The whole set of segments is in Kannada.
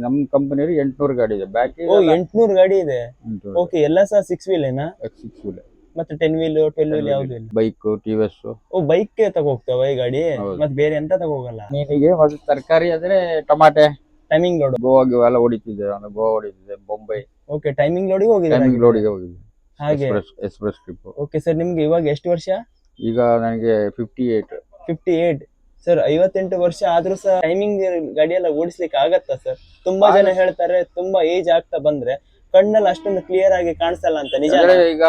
ನಮ್ ಕಂಪನಿಯಲ್ಲಿ 800 ಗಾಡಿ ಇದೆ. ಬ್ಯಾಕ್ ಓ 800 ಗಾಡಿ ಇದೆ. ಓಕೆ, ಎಲ್ಲ ಸಹ 6 ವೀಲ್ ಏನಾ? 6 ವೀಲ್ ಮತ್ತೆ 10 ವೀಲ್ 12 ವೀಲ್ ಯಾವ್ದು ಇಲ್ಲ? ಬೈಕ್ ಟಿವಿಎಸ್. ಓ, ಬೈಕ್ ತಗೋಗ್ತಾವ ಈ ಗಾಡಿ? ಮತ್ತೆ ಬೇರೆ ಎಂತ ತಗೋಗಲ್ಲ? ನಿನಗೆ ಮತ್ತೆ ತರಕಾರಿ ಆದ್ರೆ ಟಮಾಟೆ, ಟೈಮಿಂಗ್ ಲೋಡ್, ಗೋವಾ ಎಲ್ಲ ಹೊಡಿತಿದ್ದೆ ನಾನು. ಗೋವಾ ಹೊಡಿತಿದ್ದೆ, ಬೊಂಬೈ. ಓಕೆ, ಟೈಮಿಂಗ್ ಲೋಡಿಗೆ ಹೋಗಿದ್ದಾರೆ? ಟೈಮಿಂಗ್ ಲೋಡಿಗೆ ಹೋಗಿದ್ದೆ, ಹಾಗೆ. Express trip. ಓಕೆ ಸರ್, ನಿಮ್ಗೆ ಇವಾಗ ಎಷ್ಟು ವರ್ಷ? ಈಗ ನನಗೆ 58. 58 ಸರ್. 58 ವರ್ಷ ಆದ್ರೂ ಸಹ ಟೈಮಿಂಗ್ ಗಾಡಿ ಎಲ್ಲ ಓಡಿಸ್ಲಿಕ್ಕೆ ಆಗತ್ತಾ ಸರ್? ತುಂಬಾ ಜನ ಹೇಳ್ತಾರೆ ತುಂಬಾ ಏಜ್ ಆಗ್ತಾ ಬಂದ್ರೆ ಕಣ್ಣಲ್ಲಿ ಅಷ್ಟೊಂದು ಕ್ಲಿಯರ್ ಆಗಿ ಕಾಣಿಸಲ್ಲ ಅಂತ. ನಿಜ? ಈಗ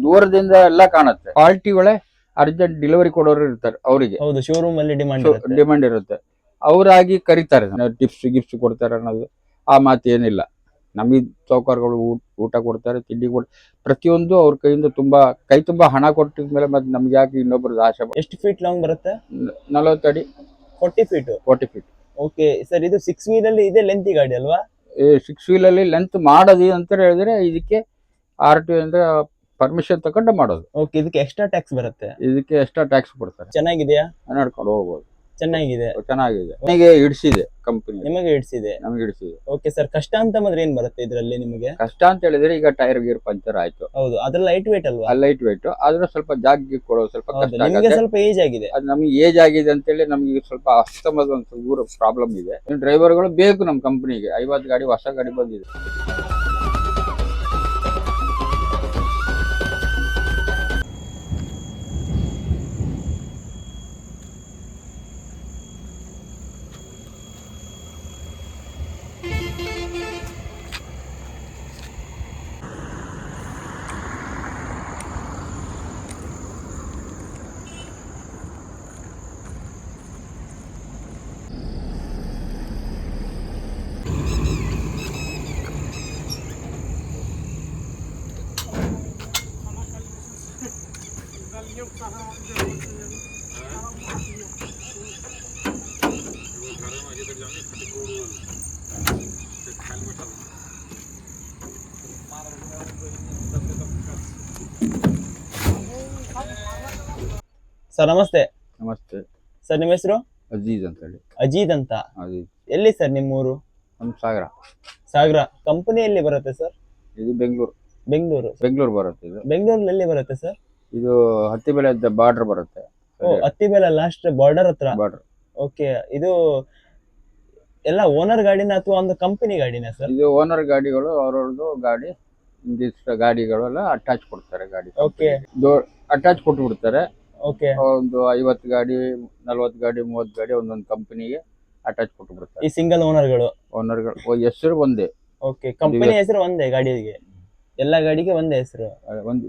ದೂರದಿಂದ ಎಲ್ಲ ಕಾಣುತ್ತೆ. ಕ್ವಾಲಿಟಿಗಳೇ ಅರ್ಜೆಂಟ್ ಡೆಲಿವರಿ ಕೊಡೋರು ಇರ್ತಾರೆ, ಅವರಿಗೆ. ಹೌದು, ಶೋರೂಮ್ ಅಲ್ಲಿ ಡಿಮಾಂಡ್ ಇರುತ್ತೆ. ಅವರಾಗಿ ಕರೀತಾರೆ, ಟಿಪ್ಸ್ ಗಿಫ್ಟ್ಸ್ ಕೊಡ್ತಾರೆ ಅನ್ನೋದು ಆ ಮಾತು ಏನಿಲ್ಲ. ನಮಗೆ ಸೌಕರ್ಯಗಳು ಊಟ ಕೊಡ್ತಾರೆ, ತಿಂಡಿ ಕೊಡ್ತಾರೆ, ಪ್ರತಿಯೊಂದು ಅವ್ರ ಕೈಯಿಂದ ತುಂಬಾ ಕೈ ತುಂಬಾ ಹಣ ಕೊಟ್ಟಿದ್ಮೇಲೆ ಮತ್ತೆ ನಮ್ಗೆ ಯಾಕೆ ಇನ್ನೊಬ್ರದ್ದು ಆಶೆ? ಎಷ್ಟು ಫೀಟ್ ಲಾಂಗ್ ಬರುತ್ತೆ? 40 ಅಡಿ. 40 ಫೀಟ್. 40 ಫೀಟ್. ಓಕೆ ಸರ್, ಇದು 6 ವೀಲ್ ಅಲ್ಲಿ ಇದೆ ಲೆಂತ್ ಗಾಡಿ ಅಲ್ವಾ? 6 ವೀಲ್ ಅಲ್ಲಿ ಲೆಂತ್ ಮಾಡೋದು ಅಂತ ಹೇಳಿದ್ರೆ ಇದಕ್ಕೆ RTO ಇಂದ ಪರ್ಮಿಷನ್ ತಗೊಂಡು ಮಾಡೋದು. ಓಕೆ, ಇದಕ್ಕೆ ಎಕ್ಸ್ಟ್ರಾ ಟ್ಯಾಕ್ಸ್ ಬರುತ್ತೆ? ಇದಕ್ಕೆ ಎಕ್ಸ್ಟ್ರಾ ಟ್ಯಾಕ್ಸ್ ಕೊಡ್ತಾರೆ. ಚೆನ್ನಾಗಿದೆಯಾ? ನಡ್ಕೊಂಡು ಹೋಗ್ಬೋದು. ಚೆನ್ನಾಗಿದೆ. ನನಗೆ ಹಿಡಿಸಿದೆ ಕಂಪನಿ. ನಿಮಗೆ ಹಿಡಿಸಿದೆ? ನಮಗೆ ಹಿಡಿಸಿದೆ. ಓಕೆ ಸರ್, ಕಷ್ಟ ಅಂತ ಬಂದ್ರೆ ಏನ್ ಬರುತ್ತೆ ಇದರಲ್ಲಿ ನಿಮಗೆ? ಕಷ್ಟ ಅಂತ ಹೇಳಿದ್ರೆ ಈಗ ಟೈರ್ ಗೀರ್ ಪಂಚರ್ ಆಯ್ತು. ಹೌದು, ಅದ್ರ ಲೈಟ್ ವೇಟ್ ಅಲ್ವಾ? ಲೈಟ್ ವೇಟ್ ಆದ್ರೆ ಸ್ವಲ್ಪ ಜಾಗಿ ಕೊಡೋದು ಸ್ವಲ್ಪ ಕಷ್ಟ ಆಗುತ್ತೆ. ನಿಮಗೆ ಸ್ವಲ್ಪ ಏಜ್ ಆಗಿದೆ. ಅದು ನಮಗೆ ಏಜ್ ಆಗಿದೆ ಅಂತೇಳಿ ನಮಗೆ ಸ್ವಲ್ಪ ಅಸ್ತಮದ ಒಂದು ಪ್ರಾಬ್ಲಮ್ ಇದೆ. ಡ್ರೈವರ್ಗಳು ಬೇಕು ನಮ್ಮ ಕಂಪನಿಗೆ. 50 ಗಾಡಿ ಹೊಸ ಗಾಡಿ ಬಂದಿದೆ. ಸರ್ ನಮಸ್ತೆ. ನಮಸ್ತೆ ಸರ್, ನಿಮ್ಮ ಹೆಸರು? ಅಜೀಜ್ ಅಂತ ಹೇಳಿ. ಅಜೀದ್ ಅಂತ. ಅಜೀಜ್. ಎಲ್ಲಿ ಸರ್ ನಿಮ್ಮೂರು? ನಮ್ಮ ಸಾಗರ. ಸಾಗರ. ಕಂಪನಿ ಎಲ್ಲಿ ಬರುತ್ತೆ ಸರ್? ಇದು ಬೆಂಗಳೂರು. ಬೆಂಗಳೂರು ಬರುತ್ತೆ. ಇದು ಬೆಂಗಳೂರಲ್ಲಿ ಎಲ್ಲಿ ಬರುತ್ತೆ ಸರ್? ಇದು ಹತ್ತಿಬೆಲೆ ಬಾರ್ಡರ್ ಬರುತ್ತೆ. ಓ, ಹತ್ತಿಬೆಲೆ ಲಾಸ್ಟ್ ಬಾರ್ಡರ್ ಹತ್ರ. ಬಾರ್ಡರ್. ಓಕೆ, ಇದು ಎಲ್ಲ ಓನರ್ ಗಾಡಿನ ಅಥವಾ ಒಂದು ಕಂಪನಿ ಗಾಡಿನ ಸರ್? ಇದು ಓನರ್ ಗಾಡಿಗಳು, ಅವ್ರವ್ರದ್ದು ಗಾಡಿ, ಇಂದಿಷ್ಟು ಗಾಡಿಗಳೆಲ್ಲ ಅಟ್ಯಾಚ್ ಕೊಡ್ತಾರೆ. ಗಾಡಿ ಓಕೆ, ಅಟ್ಯಾಚ್ ಕೊಟ್ಟು ಬಿಡ್ತಾರೆ. ಓಕೆ, ಒಂದು 50 ಗಾಡಿ 40 ಗಾಡಿ 30 ಗಾಡಿ ಒಂದೊಂದು ಕಂಪನಿಗೆ ಅಟ್ಯಾಚ್ ಕೊಟ್ಟು ಬಿಡ್ತಾರೆ. ಈ ಸಿಂಗಲ್ ಓನರ್ಗಳು ಹೆಸರು ಒಂದೇ. ಓಕೆ, ಕಂಪನಿ ಹೆಸರು ಒಂದೇ ಗಾಡಿಗೆ? ಎಲ್ಲ ಗಾಡಿಗೆ ಒಂದೇ ಹೆಸರು?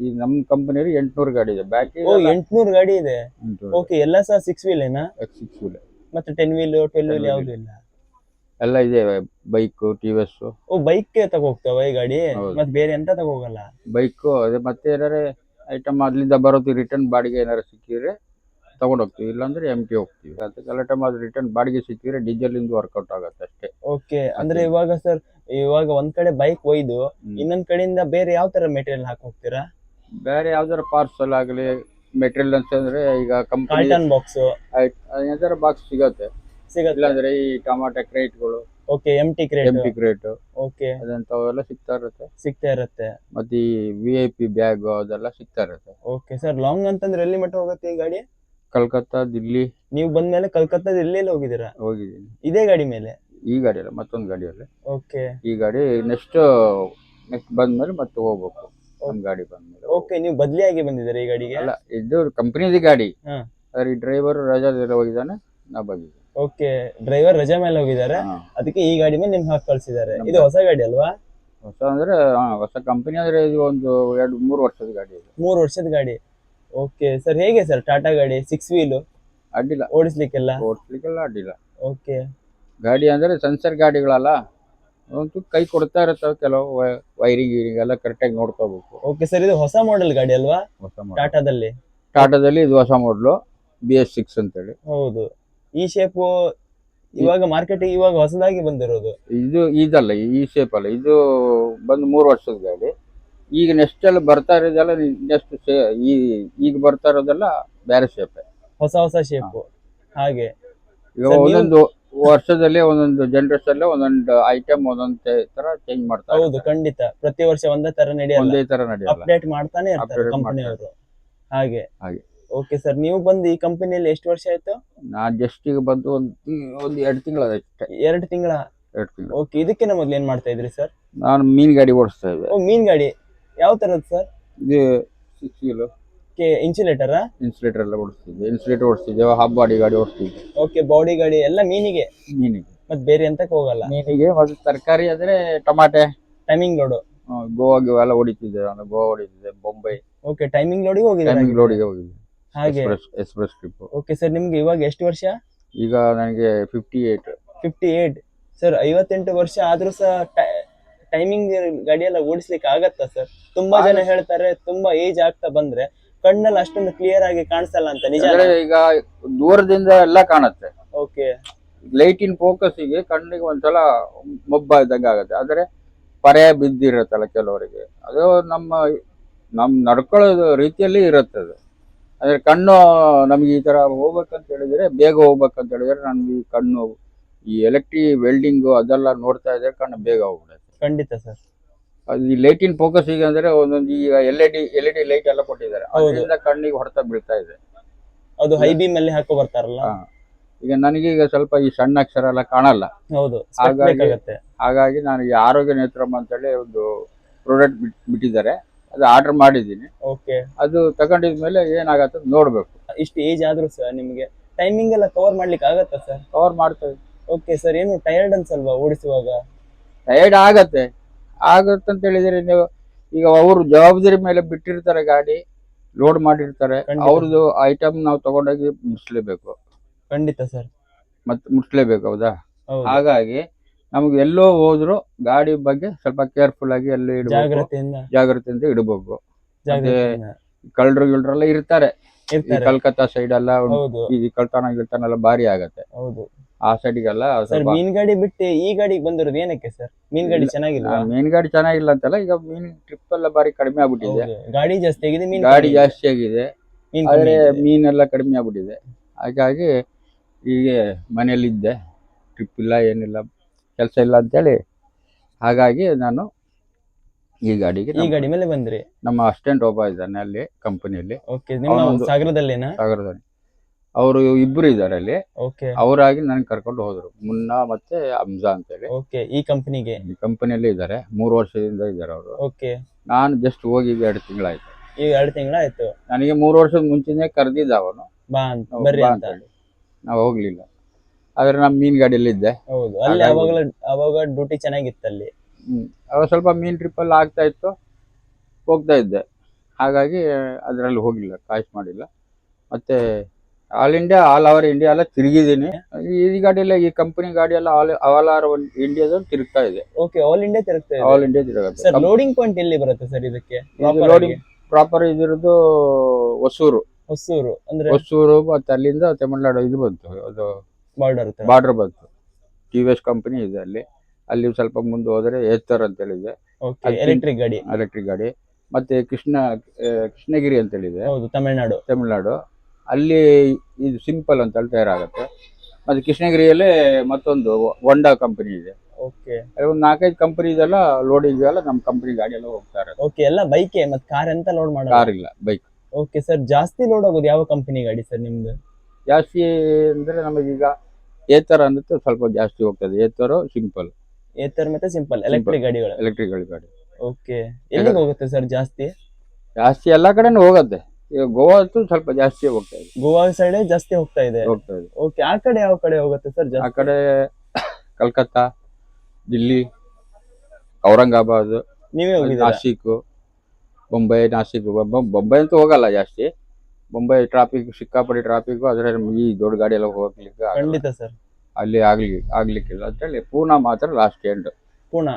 ಈ ನಮ್ಮ ಕಂಪನಿಯಲ್ಲಿ 800 ಗಾಡಿ ಇದೆ. ಬ್ಯಾಕ್. ಓ, 800 ಗಾಡಿ ಇದೆ. ಓಕೆ, ಎಲ್ಲ ಸಹ 6 ವೀಲ್ ಏನಾ? 6 ವೀಲ್. ಮತ್ತೆ 10 ವೀಲ್ 12 ವೀಲ್ ಯಾವ್ದು ಇಲ್ಲ? ಎಲ್ಲ ಇದೆ. ಬೈಕ್ ಟಿವಿಎಸ್. ಓ, ಬೈಕ್ ತಗೋಗ್ತಾವ ಈ ಗಾಡಿ? ಮತ್ತೆ ಬೇರೆ ಎಂತ ತಗೋಗಲ್ಲ? ಬೈಕ್ ಅದೇ. ಮತ್ತೆ ಏನಾರ ಐಟಮ್ ಅಲ್ಲಿಂದ ಬರೋದು ರಿಟರ್ನ್ ಬಾಡಿಗೆ ಏನಾರು ಸಿಕ್ಕಿದ್ರೆ ತಗೊಂಡು ಹೋಗ್ತೀವಿ, ಇಲ್ಲಾಂದ್ರೆ MT ಹೋಗ್ತೀವಿ. ಅದಕ್ಕೆಲ್ಲ ಟೈಮ್ ಅದು ರಿಟರ್ನ್ ಬಾಡಿಗೆ ಸಿಕ್ಕಿದ್ರೆ ಡೀಸೆಲ್ ಇಂದ ವರ್ಕೌಟ್ ಆಗುತ್ತೆ ಅಷ್ಟೇ. ಓಕೆ, ಅಂದ್ರೆ ಇವಾಗ ಸರ್, ಇವಾಗ ಒಂದ್ ಕಡೆ ಬೈಕ್ ಒಯ್ದು ಇನ್ನೊಂದ್ ಕಡೆಯಿಂದ ಬೇರೆ ಯಾವ ತರ ಮೆಟೀರಿಯಲ್ ಹಾಕಿ ಹೋಗ್ತೀರಾ? ಬೇರೆ ಯಾವ್ದಾರ ಪಾರ್ಸಲ್ ಆಗಲಿ ಮೆಟೀರಿಯಲ್ ಅಂತಂದ್ರೆ ಈಗ ಕಂಪನಿ ಕಾರ್ಟನ್ ಬಾಕ್ಸ್ ಯಾವ್ದಾರ ಬಾಕ್ಸ್ ಸಿಗತ್ತೆ. ಇಲ್ಲಾಂದ್ರೆ ಈ ಟಮಾಟೆ ಕ್ರೇಟ್ಗಳು. ಓಕೆ, ಎಂಟಿ ಕ್ರೇಟ್. ಓಕೆ, ಅದಂತವೆಲ್ಲ ಸಿಗ್ತಾ ಇರುತ್ತೆ. ಮತ್ತೆ ಈ VIP ಬ್ಯಾಗ್ ಅದೆಲ್ಲ ಸಿಗ್ತಾ ಇರುತ್ತೆ. ಓಕೆ ಸರ್, ಲಾಂಗ್ ಅಂತಂದ್ರೆ ಎಲ್ಲಿ ಮಟ್ಟ ಹೋಗುತ್ತೆ ಈ ಗಾಡಿ? ಕಲ್ಕತ್ತಾ, ದಿಲ್ಲಿ. ನೀವು ಬಂದ್ಮೇಲೆ ಕಲ್ಕತ್ತಾ, ದಿಲ್ಲಿ ಹೋಗಿದ್ದೀರಾ? ಹೋಗಿದ್ದೀನಿ. ಇದೇ ಗಾಡಿ ಮೇಲೆ? ಈ ಗಾಡಿ ಅಲ್ಲ, ಮತ್ತೊಂದು ಗಾಡಿಯಲ್ಲಿ. ಓಕೆ, ಈ ಗಾಡಿ ನೆಕ್ಸ್ಟ್ ಬಂದ್ಮೇಲೆ ಮತ್ತೆ ಹೋಗ್ಬೇಕು. ನಮ್ ಗಾಡಿ ಬಂದ್ಮೇಲೆ. ಓಕೆ, ನೀವು ಬದಲಿಯಾಗಿ ಬಂದಿದ್ದೀರಾ ಈ ಗಾಡಿಗೆ? ಅಲ್ಲ, ಇದು ಕಂಪನಿದ ಗಾಡಿ. ಈ ಡ್ರೈವರ್ ರಜಾ ಹೋಗಿದ್ದಾನೆ, ನಾ ಬಂದಿದ್ದೆ. ಓಕೆ, ಡ್ರೈವರ್ ರಜಾ ಮೇಲೆ ಹೋಗಿದ್ದಾರೆ, ಅದಕ್ಕೆ ಈ ಗಾಡಿ ಮೇಲೆ ನಿಮ್ಗೆ ಹಾಕಿ ಕಳ್ಸಿದ್ದಾರೆ. ಇದು ಹೊಸ ಗಾಡಿ ಅಲ್ವಾ? ಹೊಸ ಅಂದ್ರೆ ಹೊಸ ಕಂಪನಿ ಅಂದ್ರೆ ಇದು ಒಂದು 2-3 ವರ್ಷದ ಗಾಡಿ. 3 ವರ್ಷದ ಗಾಡಿ. ಓಕೆ ಸರ್, ಹೇಗೆ ಸರ್ ಟಾಟಾ ಗಾಡಿ 6 ವೀಲ್? ಅಡ್ಡಿಲ್ಲ, ಓಡಿಸ್ಲಿಕ್ಕೆಲ್ಲ ಅಡ್ಡಿಲ್ಲ. ಓಕೆ, ಗಾಡಿ ಅಂದ್ರೆ ಸೆನ್ಸರ್ ಗಾಡಿಗಳಲ್ಲ, ಒಂದು ಕೈ ಕೊಡ್ತಾ ಇರ್ತವೆ. ಕೆಲವು ವೈರಿಂಗ್ ಎಲ್ಲ ಕರೆಕ್ಟಾಗಿ ನೋಡ್ಕೋಬೇಕು. ಓಕೆ ಸರ್, ಇದು ಹೊಸ ಮಾಡೆಲ್ ಗಾಡಿ ಅಲ್ವಾ? ಹೊಸ ಟಾಟಾದಲ್ಲಿ ಇದು ಹೊಸ ಮಾಡಲು BS6 ಅಂತೇಳಿ. ಹೌದು. ಈ ಶೇಪ್ ಇವಾಗ ಮಾರ್ಕೆಟಿಗೆ ಇವಾಗ ಹೊಸದಾಗಿ ಬಂದಿರೋದು. ಇದಲ್ಲ, ಈ ಶೇಪ್ ಅಲ್ಲ. ಇದು ಬಂದು 3 ವರ್ಷದ ಗಾಡಿ. ಈಗ ನೆಕ್ಸ್ಟ್ ಎಲ್ಲ ಬರ್ತಾ ಇರೋದೆಲ್ಲ ನೆಕ್ಸ್ಟ್ ಈಗ ಬರ್ತಾ ಇರೋದೆಲ್ಲ ಬೇರೆ ಶೇಪ್, ಹೊಸ ಶೇಪ್. ಹಾಗೆ ಈಗ ವರ್ಷದಲ್ಲಿ ಒಂದೊಂದು ಜನರೇಷನ್ ಒಂದೊಂದು ಐಟಮ್ ಒಂದೊಂದು ತರ ಚೇಂಜ್ ಮಾಡ್ತಾರೆ. ಹೌದು ಖಂಡಿತ, ಪ್ರತಿ ವರ್ಷ ಒಂದೇ ತರ ನಡೆಯಲ್ಲ, ಒಂದೇ ತರ ನಡೆಯಲ್ಲ. ಅಪ್ಡೇಟ್ ಮಾಡ್ತಾನೆ ಇರ್ತಾರೆ Update ಕಂಪನಿಯವರು. ಹಾಗೆ ಹಾಗೆ. ಓಕೆ ಸರ್, ನೀವು ಬಂದು ಈ ಕಂಪನಿಯಲ್ಲಿ ಎಷ್ಟು ವರ್ಷ ಆಯ್ತು? ನಾನ್ ಜಸ್ಟ್ ಈಗ ಬಂದು ಒಂದು 2 ತಿಂಗಳಾಯ್ತು. 2 ತಿಂಗಳ. 2 ತಿಂಗಳು. ಓಕೆ, ಇದಕ್ಕಿಂತ ಮೊದ್ಲು ಏನ್ ಮಾಡ್ತಾ ಇದ್ರಿ ಸರ್? ನಾನು ಮೀನ್ ಗಾಡಿ ಓಡಿಸ್ತಾ ಇದ್ದೆ. ಓ, ಮೀನ್ ಗಾಡಿ ಯಾವ ತರದ್ ಸರ್? ಇದು 6 wheel ಇನ್ಸುಲೇಟರ್? ಇನ್ಸುಲೇಟರ್ ಎಲ್ಲ ಓಡಿಸ್ತಿದ್ದೆ. ಇನ್ಸುಲೇಟರ್ ಓಡಿಸ್ತಿದ್ದೆ, ಹಬ್ ಬಾಡಿ ಗಾಡಿ ಓಡಿಸ್ತಿದ್ದೆ. ಓಕೆ, ಬಾಡಿ ಗಾಡಿ ಎಲ್ಲ ಮೀನಿಗೆ, ಮೀನಿಗೆ ಮತ್ ಬೇರೆ ಎಂತಕ್ಕೆ ಹೋಗಲ್ಲ? ಮೀನಿಗೆ ಮತ್ತೆ ತರಕಾರಿ ಅಂದ್ರೆ ಟಮಾಟೆ, ಟೈಮಿಂಗ್ ಲೋಡು. ಗೋವಾ ಎಲ್ಲ ಹೊಡಿತಿದ್ದೆ. ನಾನು ಗೋವಾ ಹೊಡಿತಿದ್ದೆ, ಬೊಂಬೈ ಓಕೆ, ಟೈಮಿಂಗ್ ಲೋಡಿಗೆ ಹೋಗಿದ್ರೆ ಟೈಮಿಂಗ್ ಲೋಡಿಗೆ ಹೋಗಿದ್ದೆ. ಹಾಗೆ. Express trip. ಓಕೆ ಸರ್, ನಿಮ್ಗೆ ಇವಾಗ ಎಷ್ಟು ವರ್ಷ? ಈಗ ನನಗೆ 58. 58. ಸರ್, 58 ವರ್ಷ ಆದ್ರೂ ಸಹ ಟೈಮಿಂಗ್ ಗಾಡಿ ಎಲ್ಲ ಓಡಿಸ್ಲಿಕ್ಕೆ ಆಗತ್ತಾ ಸರ್? ತುಂಬಾ ಜನ ಹೇಳ್ತಾರೆ ತುಂಬಾ ಏಜ್ ಆಗ್ತಾ ಬಂದ್ರೆ ಕಣ್ಣಲ್ಲಿ ಅಷ್ಟೊಂದು ಕ್ಲಿಯರ್ ಆಗಿ ಕಾಣಿಸಲ್ಲ ಅಂತ, ನಿಜ? ಅಂದ್ರೆ ಈಗ ದೂರದಿಂದ ಎಲ್ಲ ಕಾಣುತ್ತೆ. ಓಕೆ. ಲೈಟಿನ ಫೋಕಸ್ಗೆ ಕಣ್ಣಿಗೆ ಒಂದ್ಸಲ ಮೊಬ್ಬ ಇದ್ದಂಗೆ ಆಗುತ್ತೆ. ಆದ್ರೆ ಪರೆ ಬಿದ್ದಿರತ್ತಲ್ಲ ಕೆಲವರಿಗೆ, ಅದು ನಮ್ಮ ನಡ್ಕೊಳ್ಳೋ ರೀತಿಯಲ್ಲಿ ಇರುತ್ತೆ ಅದು. ಅಂದ್ರೆ ಕಣ್ಣು ನಮ್ಗೆ ಈ ತರ ಹೋಗ್ಬೇಕಂತ ಹೇಳಿದ್ರೆ, ಬೇಗ ಹೋಗ್ಬೇಕಂತ ಹೇಳಿದ್ರೆ ನಮ್ಗೆ ಈ ಕಣ್ಣು ಈ ವೆಲ್ಡಿಂಗು ಅದೆಲ್ಲ ನೋಡ್ತಾ ಇದ್ರೆ ಕಣ್ಣು ಬೇಗ ಹೋಗ್ಬಿಡುತ್ತೆ. ಖಂಡಿತ ಸರ್. ಅದು ಈ ಲೈಟಿನ ಫೋಕಸ್ ಈಗ ಅಂದ್ರೆ ಒಂದೊಂದು ಈಗ ಎಲ್ ಇ ಡಿ ಲೈಟ್ ಎಲ್ಲ ಕೊಟ್ಟಿದ್ದಾರೆ, ಅದರಿಂದ ಕಣ್ಣಿಗೆ ಹೊಡೆತ ಬೀಳ್ತಾ ಇದೆ. ಅದು ಹೈ ಬೀಮ್ ಅಲ್ಲಿ ಹಾಕೋ ಬರ್ತಾರಲ್ಲ. ಈಗ ನನಗೀಗ ಸ್ವಲ್ಪ ಈ ಸಣ್ಣ ಅಕ್ಷರ ಎಲ್ಲ ಕಾಣಲ್ಲ. ಹೌದು, ಹಾಗಾಗಿ ನಾನು ಈ ಆರೋಗ್ಯ ನೇತ್ರಮ್ ಅಂತೇಳಿ ಒಂದು ಪ್ರಾಡಕ್ಟ್ ಬಿಟ್ಟಿದ್ದಾರೆ, ಅದು ಆರ್ಡರ್ ಮಾಡಿದ್ದೀನಿ. ಓಕೆ. ಅದು ತಗೊಂಡಿದ್ಮೇಲೆ ಏನಾಗತ್ತೆ ನೋಡ್ಬೇಕು. ಇಷ್ಟು ಏಜ್ ಆದ್ರೂ ಸರ್ ನಿಮ್ಗೆ ಟೈಮಿಂಗ್ ಎಲ್ಲ ಕವರ್ ಮಾಡ್ಲಿಕ್ಕೆ ಆಗತ್ತಾ ಸರ್? ಕವರ್ ಮಾಡ್ತಾ ಇದ್ದೀನಿ. ಓಕೆ ಸರ್, ಏನು ಟಯರ್ಡ್ ಅನ್ಸಲ್ವಾ ಓಡಿಸುವಾಗ? ಟಯರ್ಡ್ ಆಗತ್ತೆ ಅಂತ ಹೇಳಿದ್ರೆ, ನೀವು ಈಗ ಅವರು ಜವಾಬ್ದಾರಿ ಮೇಲೆ ಬಿಟ್ಟಿರ್ತಾರೆ, ಗಾಡಿ ಲೋಡ್ ಮಾಡಿರ್ತಾರೆ, ಅವ್ರದ್ದು ಐಟಮ್ ನಾವು ತಗೊಂಡೋಗಿ ಮುಟ್ಸ್ಲೇಬೇಕು. ಖಂಡಿತ ಸರ್. ಮತ್ತೆ ಮುಟ್ಸ್ಲೇಬೇಕು, ಹೌದಾ? ಹಾಗಾಗಿ ನಮ್ಗೆ ಎಲ್ಲೋ ಹೋದ್ರು ಗಾಡಿ ಬಗ್ಗೆ ಸ್ವಲ್ಪ ಕೇರ್ಫುಲ್ ಆಗಿ ಅಲ್ಲಿ ಜಾಗ್ರತೆಯಿಂದ ಇಡಬೇಕು. ಕಳ್ಳರೆಲ್ಲ ಇರ್ತಾರೆ, ಕಲ್ಕತ್ತಾ ಸೈಡ್ ಎಲ್ಲ ಈ ಕಳ್ತನ ಎಲ್ಲ ಭಾರಿ ಆಗತ್ತೆ. ಆ ಸೈಡ್ಗೆಲ್ಲ ಮೀನ್ ಗಾಡಿ ಬಿಟ್ಟು ಈ ಗಾಡಿಗೆ ಬಂದಿರೋದು ಏನಕ್ಕೆ ಸರ್? ಮೀನ್ ಗಾಡಿ ಚೆನ್ನಾಗಿಲ್ಲ? ಮೀನ್ ಗಾಡಿ ಚೆನ್ನಾಗಿಲ್ಲ ಅಂತಲ್ಲ, ಈಗ ಮೀನ್ ಟ್ರಿಪ್ ಎಲ್ಲ ಬಾರಿ ಕಡಿಮೆ ಆಗ್ಬಿಟ್ಟಿದೆ. ಗಾಡಿ ಜಾಸ್ತಿ ಆಗಿದೆ, ಗಾಡಿ ಜಾಸ್ತಿ ಆಗಿದೆ, ಆದ್ರೆ ಮೀನೆಲ್ಲ ಕಡಿಮೆ ಆಗ್ಬಿಟ್ಟಿದೆ. ಹಾಗಾಗಿ ಹೀಗೆ ಮನೆಯಲ್ಲಿದ್ದೆ, ಟ್ರಿಪ್ ಇಲ್ಲ, ಏನಿಲ್ಲ, ಕೆಲಸ ಇಲ್ಲ ಅಂತೇಳಿ. ಹಾಗಾಗಿ ನಾನು ಈ ಗಾಡಿ ಮೇಲೆ ಬಂದ್ರಿ. ನಮ್ಮ ಅಸಿಸ್ಟೆಂಟ್ ಒಬ್ಬ ಇದ್ದಾನೆ ಅಲ್ಲಿ ಕಂಪನಿಯಲ್ಲಿ. ಸಾಗರದಲ್ಲಿ ಅವರು ಇಬ್ರು ಇದ್ದಾರೆ ಅಲ್ಲಿ. ಅವರಾಗಿ ನನ್ಗೆ ಕರ್ಕೊಂಡು ಹೋದ್ರು, ಮುನ್ನಾ ಮತ್ತೆ ಹಮ್ಜಾ ಅಂತೇಳಿ. ಈ ಕಂಪನಿಯಲ್ಲಿ ಇದ್ದಾರೆ, 3 ವರ್ಷದಿಂದ ಇದ್ದಾರೆ ಅವರು. ನಾನು ಜಸ್ಟ್ ಹೋಗಿ 2 ತಿಂಗಳಾಯ್ತು. ಈಗ 2 ತಿಂಗಳಾಯ್ತು. ನನಗೆ 3 ವರ್ಷದ ಮುಂಚೆನೆ ಕರೆದಿದ್ದ ಅವನು, ಬರ್ರಿ ಅಂತ ಹೇಳಿ. ನಾವು ಹೋಗ್ಲಿಲ್ಲ. ಆದ್ರೆ ನಮ್ಮ ಮೀನ್ ಗಾಡಿಯಲ್ಲಿ ಇದ್ದೆ. ಅವಾಗ ಡ್ಯೂಟಿ ಚೆನ್ನಾಗಿತ್ತಲ್ಲಿ. ಅವಾಗ ಸ್ವಲ್ಪ ಮೀನ್ ಟ್ರಿಪ್ ಎಲ್ಲ ಆಗ್ತಾ ಇತ್ತು, ಹೋಗ್ತಾ ಇದ್ದೆ. ಹಾಗಾಗಿ ಅದರಲ್ಲಿ ಹೋಗಿಲ್ಲ, ಕಾಯ್ಸ್ ಮಾಡಿಲ್ಲ. ಮತ್ತೆ ಆಲ್ ಓವರ್ ಇಂಡಿಯಾ ಎಲ್ಲ ತಿರುಗಿದ್ದೀನಿ. ಈ ಗಾಡಿಯಲ್ಲ, ಈ ಕಂಪನಿ ಗಾಡಿ ಎಲ್ಲ ಆಲ್ ಓವರ್ ಇಂಡಿಯಾದಲ್ಲಿ ತಿರುಗ್ತಾ ಇದೆ. ಆಲ್ ಇಂಡಿಯಾ ತಿರುಗ್ತಾ ಇದೆ. ಆಲ್ ಇಂಡಿಯಾ ತಿರುಗುತ್ತೆ. ಸರ್, ಲೋಡಿಂಗ್ ಪಾಯಿಂಟ್ ಎಲ್ಲಿ ಬರುತ್ತೆ ಸರ್ ಇದಕ್ಕೆ? ಲೋಡಿಂಗ್ ಪ್ರಾಪರ್ ಇದಿರೋದು ಹೊಸೂರು ಅಂದ್ರೆ ಹೊಸೂರು, ಮತ್ತೆ ಅಲ್ಲಿಂದ ತಮಿಳ್ನಾಡು ಇದು ಬಂತು, ಅದು ಬಾರ್ಡರ್ ಬಂತು. TVS ಕಂಪನಿ ಇದೆ ಅಲ್ಲಿ ಸ್ವಲ್ಪ ಮುಂದೆ ಹೋದ್ರೆ ಏತರ್ ಅಂತ ಹೇಳಿದೆ, ಎಲೆಕ್ಟ್ರಿಕ್ ಗಾಡಿ. ಮತ್ತೆ ಕೃಷ್ಣಗಿರಿ ಅಂತ ಹೇಳಿದೆ, ತಮಿಳ್ನಾಡು. ಅಲ್ಲಿ ಇದು ಸಿಂಪಲ್ ಅಂತ ಹೇಳಿ ತಯಾರಾಗುತ್ತೆ. ಮತ್ತೆ ಕೃಷ್ಣಗಿರಿಯಲ್ಲೇ ಮತ್ತೊಂದು ಹೊಂಡಾ ಕಂಪನಿ ಇದೆ. ಒಂದು 4-5 ಕಂಪನಿ ಇದೆಲ್ಲ ಲೋಡಿಂಗ್ ಎಲ್ಲ ನಮ್ಮ ಕಂಪನಿ ಗಾಡಿ ಎಲ್ಲ ಹೋಗ್ತಾರೆ. ಎಲ್ಲ ಬೈಕ್ ಮತ್ತೆ ಕಾರ್ ಅಂತ ಲೋಡ್ ಮಾಡೋದು? ಕಾರ್ ಇಲ್ಲ, ಬೈಕ್. ಓಕೆ ಸರ್, ಜಾಸ್ತಿ ಲೋಡ್ ಆಗೋದು ಯಾವ ಕಂಪನಿ ಗಾಡಿ ಸರ್ ನಿಮ್ದು? ಜಾಸ್ತಿ ಅಂದ್ರೆ ನಮಗೀಗ ಏತರ್ ಅನ್ನೋದು ಸ್ವಲ್ಪ ಜಾಸ್ತಿ ಹೋಗ್ತದೆ. ಏತರ್ ಮತ್ತೆ ಸಿಂಪಲ್ ಎಲೆಕ್ಟ್ರಿಕ್ ಗಾಡಿ. ಓಕೆ, ಎಲ್ಲಿಗೆ ಹೋಗುತ್ತೆ ಸರ್ ಜಾಸ್ತಿ? ಎಲ್ಲಾ ಕಡೆನೂ ಹೋಗುತ್ತೆ. ಈಗ ಗೋವಾ ಅಂತೂ ಸ್ವಲ್ಪ ಜಾಸ್ತಿ ಹೋಗ್ತಾ ಇದೆ. ಗೋವಾ ಸೈಡ್ ಜಾಸ್ತಿ ಹೋಗ್ತಾ ಇದೆ. ಓಕೆ, ಆ ಕಡೆ ಯಾವ ಕಡೆ ಹೋಗುತ್ತೆ ಸರ್ ಜಾಸ್ತಿ? ಆ ಕಡೆ ಕಲ್ಕತ್ತಾ, ದಿಲ್ಲಿ, ಔರಂಗಾಬಾದ್, ನಾಸಿಕ್, ಬೊಂಬೈ. ಬೊಂಬೈ ಅಂತೂ ಹೋಗಲ್ಲ ಜಾಸ್ತಿ. ಬೊಂಬೈ ಟ್ರಾಫಿಕ್, ಸಿಕ್ಕಾಪಡಿ ಟ್ರಾಫಿಕ್. ಆದ್ರೆ ಈ ದೊಡ್ಡ ಗಾಡಿ ಎಲ್ಲ ಹೋಗ್ಲಿಕ್ಕೆ ಖಂಡಿತ ಸರ್, ಅಲ್ಲಿ ಆಗ್ಲಿಕ್ಕಿಲ್ಲ ಅಂತೇಳಿ ಪೂನಾ ಮಾತ್ರ ಲಾಸ್ಟ್ ಎಂಡ್. ಪೂನಾ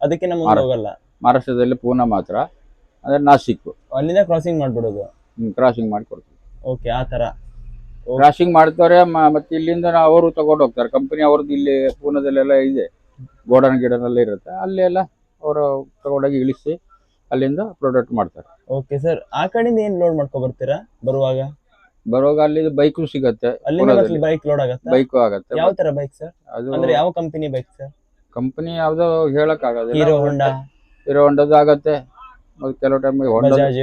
ಅದಕ್ಕೆ ಮುಂದೆ ಹೋಗಲ್ಲ. ಮಹಾರಾಷ್ಟ್ರದಲ್ಲಿ ಪೂನಾ ಮಾತ್ರ, ಅಂದ್ರೆ ನಾಸಿಕ್ ಅಲ್ಲಿಂದ ಕ್ರಾಸಿಂಗ್ ಮಾಡ್ಬಿಡೋದು. ಕ್ರಾಸಿಂಗ್ ಮಾಡಿಕೊಡ್ತೀವಿ. ಓಕೆ, ಆ ತರ ಕ್ರಾಸಿಂಗ್ ಮಾಡ್ತಾರೆ. ಮತ್ತೆ ಇಲ್ಲಿಂದ ಅವರು ತಗೊಂಡು ಹೋಗ್ತಾರೆ, ಕಂಪನಿ ಅವ್ರದ್ದು. ಇಲ್ಲಿ ಪೂನಾದಲ್ಲೆಲ್ಲ ಇದೆ, ಗೋಡನ್ ಗಿಡನೆಲ್ಲ ಇರುತ್ತೆ, ಅಲ್ಲೆಲ್ಲ ಅವರು ತಗೊಂಡೋಗಿ ಇಳಿಸಿ ಅಲ್ಲಿಂದ ಪ್ರಾಡಕ್ಟ್ ಮಾಡ್ತಾರೆ. ಓಕೆ ಸರ್, ಆ ಕಡೆಯಿಂದ ಏನ್ ಲೋಡ್ ಮಾಡ್ಕೊ ಬರ್ತೀರಾ ಬರುವಾಗ? ಬರುವಾಗ ಅಲ್ಲಿ ಬೈಕು ಸಿಗತ್ತೆ, ಅಲ್ಲಿಂದ ಬೈಕ್ ಲೋಡ್ ಆಗತ್ತಾ? ಬೈಕು ಆಗತ್ತೆ. ಯಾವ ತರ ಬೈಕ್ ಸರ್? ಅದು ಅಂದ್ರೆ ಯಾವ ಕಂಪನಿ ಬೈಕ್ ಸರ್? ಕಂಪನಿ ಯಾವ್ದೋ ಹೇಳಕ್ ಆಗೋದಿಲ್ಲ. ಹೀರೋ ಹೋಂಡಾ, ಹೀರೋ ಹೊಂಡದ್ದು ಆಗತ್ತೆ, ಮತ್ತೆ ಕೆಲವು ಟೈಮ್ ಬಜಾಜ್.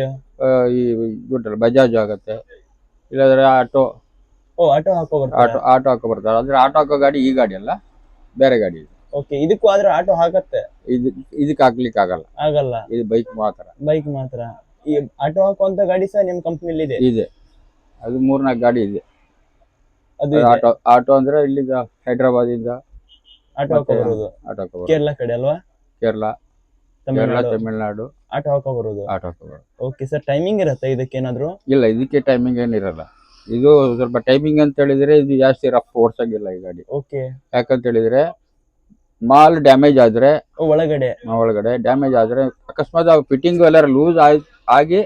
ಈ ಇದುಂಟಲ್ಲ ಬಜಾಜ್ ಆಗತ್ತೆ, ಇಲ್ಲಾಂದ್ರೆ ಆಟೋ. ಓ, ಆಟೋ ಹಾಕೋ ಬರ್ತಾರೆ. ಆಟೋ ಹಾಕೋ ಬರ್ತಾರೆ. ಅಂದ್ರೆ ಆಟೋ ಹಾಕೋ ಗಾಡಿ ಈ ಗಾಡಿ ಅಲ್ಲ, ಬೇರೆ ಗಾಡಿ ಇದು. ಓಕೆ, ಇದಕ್ಕೂ ಆದ್ರೆ ಆಟೋ ಹಾಕತ್ತೆ? ಇದಕ್ಕೆ ಹಾಕ್ಲಿಕ್ಕೆ ಆಗಲ್ಲ, ಇದು ಬೈಕ್ ಮಾತ್ರ. ಬೈಕ್ ಮಾತ್ರ. ಈ ಆಟೋ ಹಾಕುವಂತ ಗಾಡಿ ಸಹ ನಿಮ್ ಕಂಪನಿಯಲ್ಲಿ ಇದೆ? ಅದು 3-4 ಗಾಡಿ ಇದೆ. ಅದು ಆಟೋ ಅಂದ್ರೆ ಇಲ್ಲಿಂದ ಹೈದರಾಬಾದ್ ಇಂದ ಆಟೋ ಹಾಕೋ ಬರೋದು. ಕೇರಳ ಕಡೆ ಅಲ್ವಾ? ಕೇರಳ, ತಮಿಳ್ನಾಡು ಆಟೋ ಹಾಕೋ ಬರೋದು. ಓಕೆ ಸರ್, ಟೈಮಿಂಗ್ ಇರುತ್ತೆ ಇದಕ್ಕೆ ಏನಾದ್ರು? ಇಲ್ಲ, ಇದಕ್ಕೆ ಟೈಮಿಂಗ್ ಏನಿರಲ್ಲ. ಇದು ಸ್ವಲ್ಪ ಟೈಮಿಂಗ್ ಅಂತ ಹೇಳಿದ್ರೆ ಇದು ಜಾಸ್ತಿ ರಫ್ ಓಡ್ಸಂಗಿಲ್ಲ ಈ ಗಾಡಿ. ಓಕೆ. ಯಾಕಂತ ಹೇಳಿದ್ರೆ ಮಾಲ್ ಡ್ಯಾಮೇಜ್ ಆದ್ರೆ, ಒಳಗಡೆ ಡ್ಯಾಮೇಜ್ ಆದ್ರೆ ಅಕಸ್ಮಾತ್ ಫಿಟ್ಟಿಂಗ್ ಎಲ್ಲ ಲೂಸ್ ಆಗಿ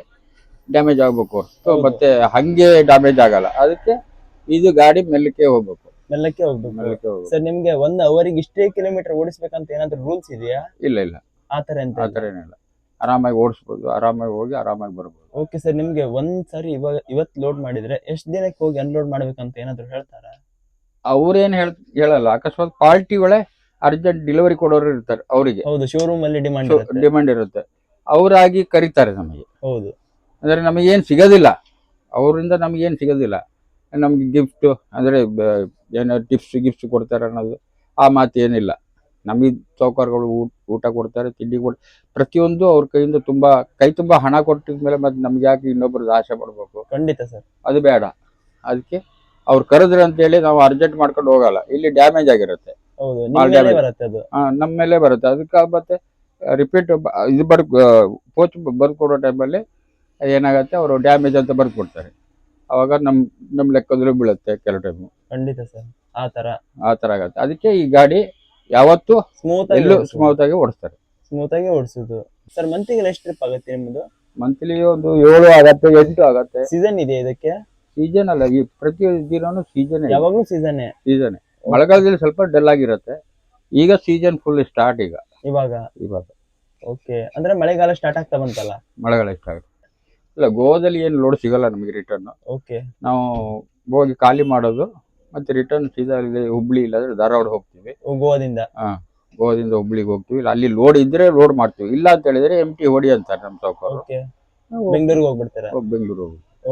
ಡ್ಯಾಮೇಜ್ ಆಗ್ಬೇಕು, ಮತ್ತೆ ಹಂಗೆ ಡ್ಯಾಮೇಜ್ ಆಗಲ್ಲ. ಅದಕ್ಕೆ ಇದು ಗಾಡಿ ಮೆಲ್ಲಕ್ಕೆ ಹೋಗ್ಬೇಕು. ಸರ್, ನಿಮ್ಗೆ 1 ಅವರಿಗೆ ಇಷ್ಟೇ ಕಿಲೋಮೀಟರ್ ಓಡಿಸ್ಬೇಕಂತ ಏನಾದ್ರು ರೂಲ್ಸ್ ಇದೆಯಾ? ಇಲ್ಲ, ಆತರ ಏನಿಲ್ಲ. ಆರಾಮಾಗಿ ಓಡಿಸ್ಬೋದು, ಆರಾಮಾಗಿ ಹೋಗಿ ಆರಾಮಾಗಿ ಬರ್ಬೋದು. ಓಕೆ ಸರ್, ನಿಮ್ಗೆ ಒಂದ್ಸರಿ ಇವತ್ತು ಲೋಡ್ ಮಾಡಿದ್ರೆ ಎಷ್ಟು ದಿನಕ್ಕೆ ಹೋಗಿ ಅನ್ಲೋಡ್ ಮಾಡ್ಬೇಕಂತ ಏನಾದ್ರು ಹೇಳ್ತಾರಾ? ಅವ್ರೇನ್ ಹೇಳಲ್ಲ. ಅಕಸ್ಮಾತ್ ಪಾರ್ಟಿಗಳೇ ಅರ್ಜೆಂಟ್ ಡೆಲಿವರಿ ಕೊಡೋರು ಇರ್ತಾರೆ, ಅವರಿಗೆ ಹೌದು, ಶೋರೂಮ್ ಅಲ್ಲಿ ಡಿಮಾಂಡ್ ಇರುತ್ತೆ. ಅವರಾಗಿ ಕರೀತಾರೆ ನಮಗೆ. ಹೌದು, ಅಂದ್ರೆ ನಮಗೇನ್ ಸಿಗೋದಿಲ್ಲ, ಅವರಿಂದ ನಮಗೇನ್ ಸಿಗೋದಿಲ್ಲ. ನಮ್ಗೆ ಗಿಫ್ಟ್ ಅಂದ್ರೆ ಏನೋ ಟಿಪ್ಸ್ ಕೊಡ್ತಾರೆ ಅನ್ನೋದು ಆ ಮಾತು ಏನಿಲ್ಲ. ನಮಗೆ ಸೌಕರ್ಯಗಳು ಊಟ ಕೊಡ್ತಾರೆ, ತಿಂಡಿ ಪ್ರತಿಯೊಂದು ಅವ್ರ ಕೈಯಿಂದ ಕೈ ತುಂಬಾ ಹಣ ಕೊಟ್ಟಿದ್ಮೇಲೆ ಮತ್ತೆ ನಮ್ಗೆ ಯಾಕೆ ಇನ್ನೊಬ್ರದ್ದು ಆಸೆ ಪಡ್ಬೇಕು? ಖಂಡಿತ ಸರ್, ಅದು ಬೇಡ. ಅದಕ್ಕೆ ಅವ್ರು ಕರೆದ್ರೆ ಅಂತ ಹೇಳಿ ನಾವು ಅರ್ಜೆಂಟ್ ಮಾಡ್ಕೊಂಡು ಹೋಗಲ್ಲ. ಇಲ್ಲಿ ಡ್ಯಾಮೇಜ್ ಆಗಿರುತ್ತೆ, ನಮ್ಮ ಮೇಲೆ ಬರುತ್ತೆ. ಅದಕ್ಕೆ ಮತ್ತೆ ರಿಪೀಟ್ ಇದು ಪೋಚ್ ಬರ್ಕೊಡೋ ಟೈಮಲ್ಲಿ ಏನಾಗುತ್ತೆ, ಅವರು ಡ್ಯಾಮೇಜ್ ಅಂತ ಬರ್ಕೊಡ್ತಾರೆ. ಅವಾಗ ನಮ್ ಲೆಕ್ಕದಲ್ಲೂ ಬೀಳುತ್ತೆ ಕೆಲವು ಟೈಮು. ಖಂಡಿತ ಸರ್, ಆ ತರ ಆಗತ್ತೆ. ಅದಕ್ಕೆ ಈ ಗಾಡಿ ಯಾವತ್ತು ಸ್ಮೂತ್ ಆಗಿ ಓಡಿಸೋದು. ಸರ್, ಮಂತ್ಲಿಗೆ ಎಷ್ಟು ಟ್ರಿಪ್ ಆಗುತ್ತೆ ನಿಮ್ಮದು? ಮಂತ್ಲಿ ಒಂದು 7 ಆಗತ್ತೆ, 8 ಆಗತ್ತೆ. ಸೀಸನ್ ಇದೆ ಇದಕ್ಕೆ? ಸೀಸನ್ ಅಲ್ಲ, ಈ ಪ್ರತಿ ದಿನನೂ ಸೀಸನ್. ಯಾವಾಗ್ಲೂ ಸೀಸನ್. ಮಳೆಗಾಲದಲ್ಲಿ ಸ್ವಲ್ಪ ಡಲ್ ಆಗಿರುತ್ತೆ. ಈಗ ಸೀಸನ್ ಫುಲ್ ಸ್ಟಾರ್ಟ್ ಇವಾಗ. ಓಕೆ, ಅಂದ್ರೆ ಮಳೆಗಾಲ ಸ್ಟಾರ್ಟ್ ಆಗ್ತಾ ಬಂತಲ್ಲ? ಮಳೆಗಾಲ ಸ್ಟಾರ್ಟ್ ಇಲ್ಲ. ಗೋವಾದಲ್ಲಿ ಏನು ಲೋಡ್ ಸಿಗಲ್ಲ ನಮಗೆ ರಿಟರ್ನ್. ಓಕೆ, ನಾವು ಹೋಗಿ ಖಾಲಿ ಮಾಡೋದು, ಮತ್ತೆ ರಿಟರ್ನ್ ಸೀದಾ ಹುಬ್ಳಿ ಇಲ್ಲಾಂದ್ರೆ ಧಾರವಾಡ ಹೋಗ್ತೀವಿ. ಗೋವಾದಿಂದ ಹುಬ್ಳಿಗೆ ಹೋಗ್ತೀವಿ. ಅಲ್ಲಿ ಲೋಡ್ ಇದ್ರೆ ಲೋಡ್ ಮಾಡ್ತೀವಿ, ಇಲ್ಲ ಅಂತ ಹೇಳಿದ್ರೆ ಎಂಟಿ ಹೊಡಿ ಅಂತಾರೆ ನಮ್ಮ ಸಾವುಕಾರರು. ಬೆಂಗಳೂರಿಗೆ ಹೋಗ್ಬಿಡ್ತಾರೆ. ಬೆಂಗಳೂರು.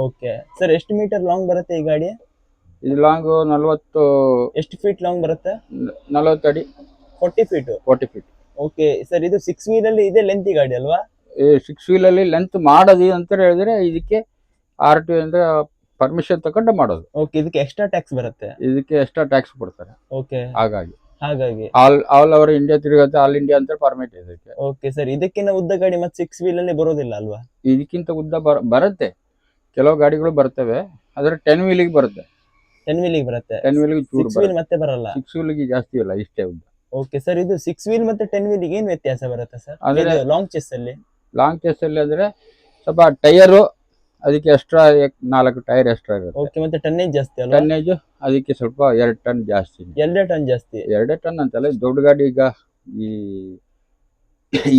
ಓಕೆ ಸರ್, ಎಷ್ಟು ಮೀಟರ್ ಲಾಂಗ್ ಬರುತ್ತೆ ಈ ಗಾಡಿ? ಇದು ಲಾಂಗ್ 40. ಎಷ್ಟು ಫೀಟ್ ಲಾಂಗ್ ಬರುತ್ತೆ? 40 ಅಡಿ. 40 ಫೀಟ್. ಓಕೆ ಸರ್, ಇದು 6 ವೀಲ್ ಅಲ್ಲಿ ಇದೆ ಲೆಂತ್ ಗಾಡಿ ಅಲ್ವಾ? 6 ವೀಲ್ ಅಲ್ಲಿ ಲೆಂತ್ ಮಾಡೋದು ಅಂತ ಹೇಳಿದ್ರೆ ಇದಕ್ಕೆ RTO ಇಂದ ಪರ್ಮಿಷನ್ ತಗೊಂಡು ಮಾಡೋದು. ಓಕೆ, ಇದಕ್ಕೆ ಎಕ್ಸ್ಟ್ರಾ ಟ್ಯಾಕ್ಸ್ ಬರುತ್ತೆ? ಇದಕ್ಕೆ ಎಕ್ಸ್ಟ್ರಾ ಟ್ಯಾಕ್ಸ್ ಕೊಡ್ತಾರೆ. ಓಕೆ, ಹಾಗಾಗಿ ಆಲ್ ಓವರ್ ಇಂಡಿಯಾ ತಿರುಗುತ್ತೆ, ಆಲ್ ಇಂಡಿಯಾ ಅಂತ ಪರ್ಮಿಟ್ ಇದಕ್ಕೆ. ಓಕೆ ಸರ್, ಇದಕ್ಕಿಂತ ಉದ್ದ ಗಾಡಿ ಮತ್ತೆ 6 ವೀಲ್ ಅಲ್ಲಿ ಬರೋದಿಲ್ಲ ಅಲ್ವಾ? ಇದಕ್ಕಿಂತ ಉದ್ದ ಬರುತ್ತೆ, ಕೆಲವು ಗಾಡಿಗಳು ಬರ್ತವೆ. ಆದ್ರೆ 10 ವೀಲಿಗೆ ಬರುತ್ತೆ. 10 ವೀಲಿಗೆ ಬರುತ್ತೆ. 10 ವೀಲಿಗೆ 6 ವೀಲ್ ಮತ್ತೆ ಬರಲ್ಲ. 6 ವೀಲಿಗೆ ಜಾಸ್ತಿ ಇಲ್ಲ, ಇಷ್ಟೇ ಉದ್ದ. ಓಕೆ ಸರ್, ಇದು 6 ವೀಲ್ ಮತ್ತೆ 10 ವೀಲಿಗೆ ಏನ್ ವ್ಯತ್ಯಾಸ ಬರುತ್ತೆ ಸರ್? ಅಂದ್ರೆ ಲಾಂಗ್ ಚೆಸ್ ಅಲ್ಲಿ ಅಂದ್ರೆ ಸ್ವಲ್ಪ ಟೈರು ಅದಕ್ಕೆ ಎಕ್ಸ್ಟ್ರಾ 4 ಟೈರ್ ಎಕ್ಸ್ಟ್ರಾ ಇರುತ್ತೆ. ಓಕೆ, ಮತ್ತೆ ಟನ್ನೇಜ್ ಜಾಸ್ತಿ ಅಲ್ವಾ? ಟನ್ನೇಜ್ ಅದಕ್ಕೆ ಸ್ವಲ್ಪ 2 ಟನ್ ಜಾಸ್ತಿ. 2 ಟನ್ ಜಾಸ್ತಿ? 2 ಟನ್ ಅಂತಲ್ಲ, ದೊಡ್ಡ ಗಾಡಿ. ಈಗ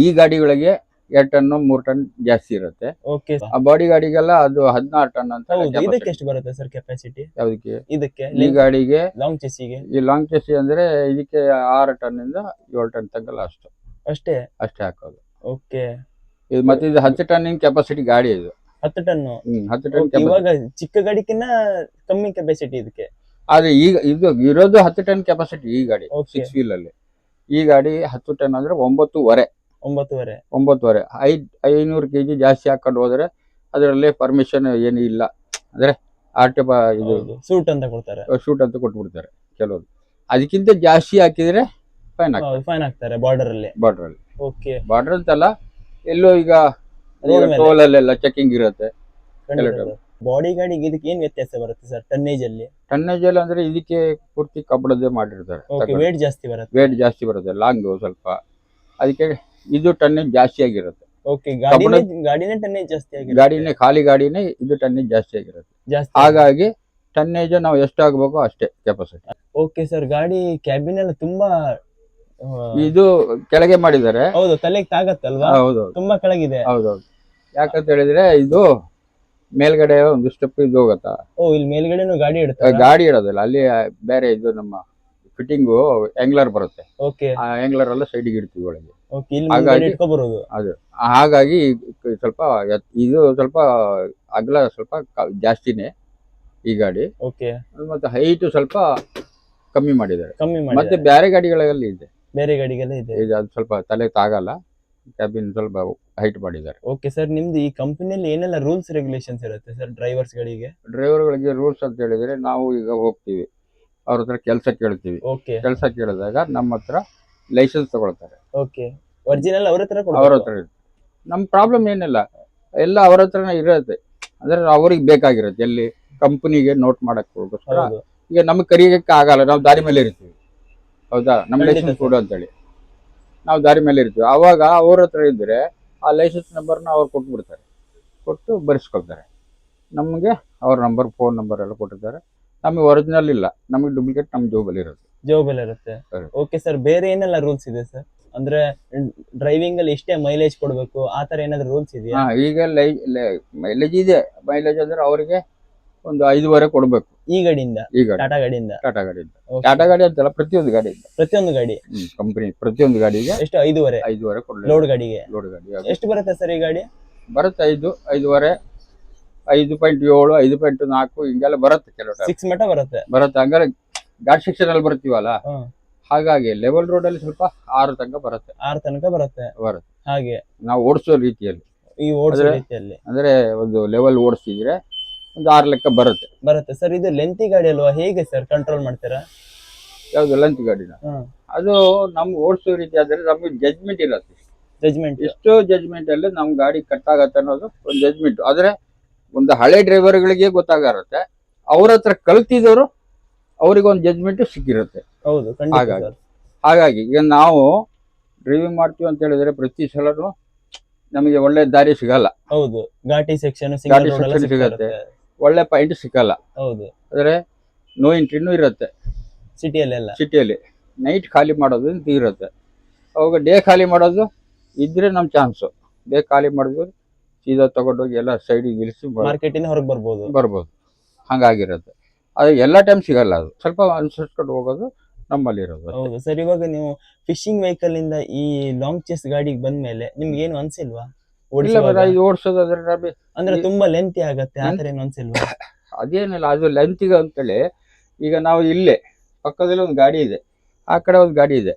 ಈ ಗಾಡಿಗಳಿಗೆ 2 ಟನ್ 3 ಟನ್ ಜಾಸ್ತಿ ಇರುತ್ತೆ. ಓಕೆ, ಆ ಬಾಡಿ ಗಾಡಿಗೆಲ್ಲ ಅದು 16 ಟನ್ ಅಂತ. ಇದಕ್ಕೆ ಎಷ್ಟು ಬರುತ್ತೆ ಸರ್ ಕೆಪಾಸಿಟಿ? ಯಾವ್ದಕ್ಕೆ? ಇದಕ್ಕೆ ಈ ಗಾಡಿಗೆ ಲಾಂಗ್ ಚೆಸ್ಸಿಗೆ. ಈ ಲಾಂಗ್ ಚೆಸ್ ಅಂದ್ರೆ ಇದಕ್ಕೆ 6 ಟನ್ ಇಂದ 7 ಟನ್ ತನಕ ಅಷ್ಟೇ ಹಾಕೋದು. ಓಕೆ, ಇದು ಮತ್ತೆ ಇದು 10 ಟನ್ ಕೆಪಾಸಿಟಿ ಗಾಡಿ. ಇದು 10 ಟನ್. 10 ಟನ್. ಇವಾಗ ಚಿಕ್ಕ ಗಾಡಿಕಿನ್ನ ಕಮ್ಮಿ ಕೆಪಾಸಿಟಿ ಇದಕ್ಕೆ. ಆದ್ರೆ ಈಗ ಇದು ಇರೋದು 10 ಟನ್ ಕೆಪಾಸಿಟಿ ಈ ಗಾಡಿ. 6 ವೀಲ್ ಅಲ್ಲಿ ಈ ಗಾಡಿ 10 ಟನ್ ಅಂದ್ರೆ 9.5. 500 kg ಜಾಸ್ತಿ ಹಾಕೊಂಡು ಹೋದ್ರೆ ಅದರಲ್ಲಿ ಪರ್ಮಿಷನ್ ಏನು ಇಲ್ಲ. ಅಂದ್ರೆ RTO ಇದು ಸೂಟ್ ಅಂತ ಕೊಟ್ಬಿಡ್ತಾರೆ ಕೆಲವರು. ಅದಕ್ಕಿಂತ ಜಾಸ್ತಿ ಹಾಕಿದ್ರೆ ಫೈನ್ ಹಾಕ್ತಾರೆ ಬಾರ್ಡರ್ ಅಲ್ಲಿ. ಓಕೆ, ಬಾರ್ಡರ್ ಅಂತಲ್ಲ, ಎಲ್ಲೋ ಈಗ ಟೋಲ್ ಅಲ್ಲೆಲ್ಲ ಚೆಕಿಂಗ್ ಇರುತ್ತೆ. ಬಾಡಿ ಗಾಡಿಗೆ ಇದಕ್ಕೆ ಏನ್ ವ್ಯತ್ಯಾಸ ಬರುತ್ತೆ ಸರ್ ಟನ್ನೇಜ್ ಅಲ್ಲಿ? ಅಂದ್ರೆ ಇದಕ್ಕೆ ಪೂರ್ತಿ ಕಬ್ಬಣದೇ ಮಾಡಿರ್ತಾರೆ. ವೇಟ್ ಜಾಸ್ತಿ ಬರುತ್ತೆ ಲಾಂಗ್ ಸ್ವಲ್ಪ. ಅದಕ್ಕೆ ಇದು ಟನ್ನೇಜ್ ಜಾಸ್ತಿ ಆಗಿರುತ್ತೆ. ಓಕೆ, ಗಾಡಿನೇ ಟನ್ನೇಜ್ ಜಾಸ್ತಿ ಆಗಿರುತ್ತೆ. ಖಾಲಿ ಗಾಡಿನೇ ಇದು ಟನ್ನೇಜ್ ಜಾಸ್ತಿ ಆಗಿರುತ್ತೆ. ಹಾಗಾಗಿ ಟನ್ನೇಜ್ ನಾವು ಎಷ್ಟು ಆಗ್ಬೇಕು ಅಷ್ಟೇ ಕೆಪಾಸಿಟಿ. ಓಕೆ ಸರ್, ಗಾಡಿ ಕ್ಯಾಬಿನ್ ಎಲ್ಲ ತುಂಬಾ ಇದು ಕೆಳಗೆ ಮಾಡಿದ್ದಾರೆ. ಹೌದು, ತಲೆಗೆ ತಾಗತ್ತಲ್ವಾ? ಹೌದು, ತುಂಬಾ ಕೆಳಗಿದೆ. ಹೌದೌದು. ಯಾಕಂತ ಹೇಳಿದ್ರೆ ಇದು ಮೇಲ್ಗಡೆ ಒಂದು ಸ್ಟೆಪ್ ಇದು ಹೋಗತ್ತಾ, ಓ ಇಲ್ಲಿ ಮೇಲ್ಗಡೆನು ಗಾಡಿ ಇಡ್ತಾರೆ. ಗಾಡಿ ಇಡೋದಿಲ್ಲ ಅಲ್ಲಿ, ಬೇರೆ ಇದು ನಮ್ಮ ಫಿಟ್ಟಿಂಗು ಆಂಗ್ಲರ್ ಬರುತ್ತೆ, ಓಕೆ ಆ ಆಂಗ್ಲರ್ ಎಲ್ಲ ಸೈಡಿಗೆ ಇಡ್ತೀವಿ ಒಳಗೆ. ಓಕೆ ಇಲ್ಲಿ ಹಾಗಾಗಿ- ಇಟ್ಕೊ ಬರೋದು. ಅದು ಹಾಗಾಗಿ ಸ್ವಲ್ಪ ಇದು ಸ್ವಲ್ಪ ಅಗಲ ಸ್ವಲ್ಪ ಜಾಸ್ತಿನೇ ಈ ಗಾಡಿ. ಓಕೆ ಮತ್ತೆ ಹೈಟ್ ಸ್ವಲ್ಪ ಕಮ್ಮಿ ಮಾಡಿದ್ದಾರೆ. ಕಮ್ಮಿ ಮತ್ತೆ ಮಾಡಿ ಬೇರೆ ಗಾಡಿಗಳಲ್ಲಿ ಇದೆ, ಬೇರೆ ಗಾಡಿಗೆಲ್ಲ ಇದೆ. ಇದು ಅದು ಸ್ವಲ್ಪ ತಲೆ ತಾಗಲ್ಲ, ಕ್ಯಾಬಿನ್ ಸ್ವಲ್ಪ ಹೈಟ್ ಮಾಡಿದ್ದಾರೆ. ಓಕೆ ಸರ್, ನಿಮ್ದು ಈ ಕಂಪನಿಯಲ್ಲಿ ಏನೆಲ್ಲ ರೂಲ್ಸ್ ರೆಗ್ಯುಲೇಷನ್ಸ್ ಇರುತ್ತೆ ಸರ್ ಡ್ರೈವರ್ಸ್ ಗಳಿಗೆ? ಡ್ರೈವರ್ಗಳಿಗೆ ರೂಲ್ಸ್ ಅಂತ ಹೇಳಿದ್ರೆ, ನಾವು ಈಗ ಹೋಗ್ತೀವಿ ಅವ್ರ ಹತ್ರ ಕೆಲಸ ಕೇಳ್ತೀವಿ. ಓಕೆ ಕೆಲಸ ಕೇಳಿದಾಗ ನಮ್ಮ ಹತ್ರ ಲೈಸೆನ್ಸ್ ತಗೊಳ್ತಾರೆ, ಓಕೆ ಒರಿಜಿನಲ್ ಅವ್ರ ಹತ್ರ ಅವ್ರ ಹತ್ರ ಇರುತ್ತೆ. ನಮ್ಮ ಪ್ರಾಬ್ಲಮ್ ಏನಿಲ್ಲ, ಎಲ್ಲ ಅವ್ರ ಹತ್ರನೇ ಇರುತ್ತೆ. ಅಂದ್ರೆ ಅವ್ರಿಗೆ ಬೇಕಾಗಿರುತ್ತೆ, ಎಲ್ಲಿ ಕಂಪನಿಗೆ ನೋಟ್ ಮಾಡಕ್ಕೋಸ್ಕರ. ಹೌದು ಈಗ ನಮ್ಗೆ ಕರಿಯಕ್ಕೆ ಆಗಲ್ಲ, ನಾವು ದಾರಿ ಮೇಲೆ ಇರ್ತೀವಿ, ಹೌದಾ, ನಮ್ಮ ಖಂಡಿತ ಲೈಸೆನ್ಸ್ ಸರ್. ಕೊಡು ಅಂತೇಳಿ ನಾವು ದಾರಿ ಮೇಲೆ ಇರ್ತೀವಿ. ಆವಾಗ ಅವ್ರ ಹತ್ರ ಇದ್ರೆ ಆ ಲೈಸೆನ್ಸ್ ನಂಬರ್ನ ಅವ್ರು ಕೊಟ್ಬಿಡ್ತಾರೆ, ಕೊಟ್ಟು ಬರೆಸ್ಕೊಳ್ತಾರೆ. ನಮಗೆ ಅವ್ರ ನಂಬರ್, ಫೋನ್ ನಂಬರ್ ಎಲ್ಲ ಕೊಟ್ಟಿರ್ತಾರೆ. ನಮಗೆ ಒರಿಜಿನಲ್ ಇಲ್ಲ, ನಮಗೆ ಡೂಪ್ಲಿಕೇಟ್ ನಮ್ಮ ಜೋಬಲ್ಲಿ ಇರುತ್ತೆ. ಜೋಬಲ್ ಇರುತ್ತೆ. ಸರಿ. ಓಕೆ ಸರ್, ಬೇರೆ ಏನೆಲ್ಲ ರೂಲ್ಸ್ ಇದೆ ಸರ್? ಅಂದ್ರೆ ಡ್ರೈವಿಂಗ್ ಅಲ್ಲಿ ಇಷ್ಟೇ ಮೈಲೇಜ್ ಕೊಡ್ಬೇಕು ಆ ತರ ಏನಾದ್ರು ರೂಲ್ಸ್ ಇದೆಯಾ? ಈಗ ಮೈಲೇಜ್ ಇದೆ. ಮೈಲೇಜ್ ಅಂದ್ರೆ ಅವರಿಗೆ ಒಂದು 5.5 ಕೊಡ್ಬೇಕು ಈ ಗಾಡಿಯಿಂದ, ಈಗ ಟಾಟಾ ಗಾಡಿಯಿಂದ. ಟಾಟಾ ಗಾಡಿಯಿಂದ. Okay. ಟಾಟಾ ಗಾಡಿ ಅಂತಲ್ಲ, ಪ್ರತಿಯೊಂದು ಗಾಡಿಯಿಂದ, ಪ್ರತಿಯೊಂದು ಗಾಡಿ ಕಂಪನಿ ಪ್ರತಿಯೊಂದು ಗಾಡಿಗೆ ಎಷ್ಟು? 5.5 5.5 ಕೊಡ್ಲಿ. ಲೋಡ್ ಗಾಡಿಗೆ ಲೋಡ್ ಗಾಡಿ ಎಷ್ಟು ಬರುತ್ತೆ ಸರ್ ಈ ಗಾಡಿ? ಬರುತ್ತೆ 5.5, 5.7, 5.4 ಹಿಂಗೆಲ್ಲ ಬರುತ್ತೆ. ಕೆಲವು time 6 ಮಟ ಬರುತ್ತೆ. ಬರುತ್ತೆ. ಹಂಗಾರೆ ಘಾಟ್ ಸೆಕ್ಷನ್ ಅಲ್ಲಿ ಬರ್ತೀವಲ್ಲ, ಹ್ಮ್. ಹಾಗಾಗಿ ಲೆವೆಲ್ ರೋಡ್ ಅಲ್ಲಿ ಸ್ವಲ್ಪ 6 ತನಕ ಬರುತ್ತೆ. 6 ತನಕ ಬರುತ್ತೆ. ಬರುತ್ತೆ ಹಾಗೆ ನಾವು ಓಡಿಸೋ ರೀತಿಯಲ್ಲಿ. ಈ ಓಡಿಸೋ ಆದ್ರೆ- ರೀತಿಯಲ್ಲಿ ಅಂದ್ರೆ ಒಂದು ಲೆವೆಲ್ ಓಡಿಸಿದ್ರೆ ಒಂದು 6 ಲೆಕ್ಕ ಬರುತ್ತೆ. ಬರುತ್ತೆ ಸರ್. ಇದು ಲೆಂತಿ ಗಾಡಿ ಅಲ್ವಾ, ಹೇಗೆ ಸರ್ ಕಂಟ್ರೋಲ್ ಮಾಡ್ತೀರಾ? ಯಾವ್ದು ಲಂಚ್ ಗಾಡಿನ? ಹ್ಮ್. ಅದು ನಮ್ಗೆ ಓಡಿಸೋ ರೀತಿ ಆದ್ರೆ ನಮ್ಗೆ ಜಜ್ಮೆಂಟ್ ಇರುತ್ತೆ. ಜಜ್ಮೆಂಟ್. ಎಷ್ಟೋ ಜಜ್ಮೆಂಟ್ ಅಲ್ಲಿ ನಮ್ ಗಾಡಿ ಕಟ್ ಆಗತ್ತೆ ಅನ್ನೋದು ಒಂದು ಜಜ್ಮೆಂಟ್. ಆದ್ರೆ ಒಂದು ಹಳೆ ಡ್ರೈವರ್ಗಳಿಗೆ ಗೊತ್ತಾಗಿರುತ್ತೆ, ಅವ್ರ ಹತ್ರ ಕಲ್ತಿದವರು ಅವ್ರಿಗೆ ಒಂದು ಜಜ್ಮೆಂಟ್ ಸಿಕ್ಕಿರುತ್ತೆ. ಹೌದು ಖಂಡಿತ ಹಾಗಾಗಿ. ಸರ್. ಹಾಗಾಗಿ ಈಗ ನಾವು ಡ್ರೈವಿಂಗ್ ಮಾಡ್ತೀವಿ ಅಂತ ಹೇಳಿದ್ರೆ ಪ್ರತಿ ಸಲನು ನಮಗೆ ಒಳ್ಳೆ ದಾರಿ ಸಿಗಲ್ಲ, ಹೌದು ಘಾಟಿ ಸೆಕ್ಷನ್, ಘಾಟಿ ಸಿಂಗಲ್ ರೋಡ್ ಎಲ್ಲ section ಸಿಗತ್ತೆ. ಸಿಗುತ್ತೆ. ಒಳ್ಳೆ ಪಾಯಿಂಟ್ ಸಿಕ್ಕಲ್ಲ. ಹೌದು ಆದರೆ ನೋ ಎಂಟ್ರಿನೂ ಇರುತ್ತೆ ಸಿಟಿಯಲ್ಲೆಲ್ಲ. ಸಿಟಿಯಲ್ಲಿ. ನೈಟ್ ಖಾಲಿ ಮಾಡೋದು ಅಂತ ಇರುತ್ತೆ, ಅವಾಗ ಡೇ ಖಾಲಿ ಮಾಡೋದು ಇದ್ರೆ ನಮ್ಮ ಚಾನ್ಸು. ಡೇ ಖಾಲಿ ಮಾಡಿದ್ವಿ ಸೀದಾ ತಗೊಂಡೋಗಿ ಎಲ್ಲ ಸೈಡಿಗೆ ಇಳಿಸಿ ಮಾರ್ಕೆಟ್ ಇಂದ ಹೊರಗೆ ಬರ್ಬೋದು. ಬರ್ಬೋದು. ಹಂಗಾಗಿರುತ್ತೆ. ಅದು ಎಲ್ಲ ಟೈಮ್ ಸಿಗಲ್ಲ, ಅದು ಸ್ವಲ್ಪ ಅನುಸರಿಸ್ಕೊಂಡು ಹೋಗೋದು ನಮ್ಮಲ್ಲಿ ಇರೋದು. ಹೌದು ಸರ್. ಇವಾಗ ನೀವು ಫಿಶಿಂಗ್ ವೆಹಿಕಲ್ ಇಂದ ಈ ಲಾಂಗ್ ಚೇಸ್ ಗಾಡಿಗೆ ಬಂದ್ಮೇಲೆ ನಿಮ್ಗೆ ಏನು ಅನ್ಸಿಲ್ವಾ ಇಲ್ಲ ಓಡಿಸುವಾಗ? ಇದು ಓಡಿಸೋದಾದ್ರೆ ನಮಗೆ ಅಂದ್ರೆ ತುಂಬಾ ಲೆಂತಿ ಆಗತ್ತೆ, ಆತರ ಏನು ಅನ್ಸಿಲ್ವಾ? ಅದೇನಿಲ್ಲ, ಅದು ಲೆಂತಿಗೆ ಅಂತೇಳಿ. ಈಗ ನಾವು ಇಲ್ಲೇ ಪಕ್ಕದಲ್ಲಿ ಒಂದು ಗಾಡಿ ಇದೆ, ಆ ಕಡೆ ಒಂದು ಗಾಡಿ ಇದೆ,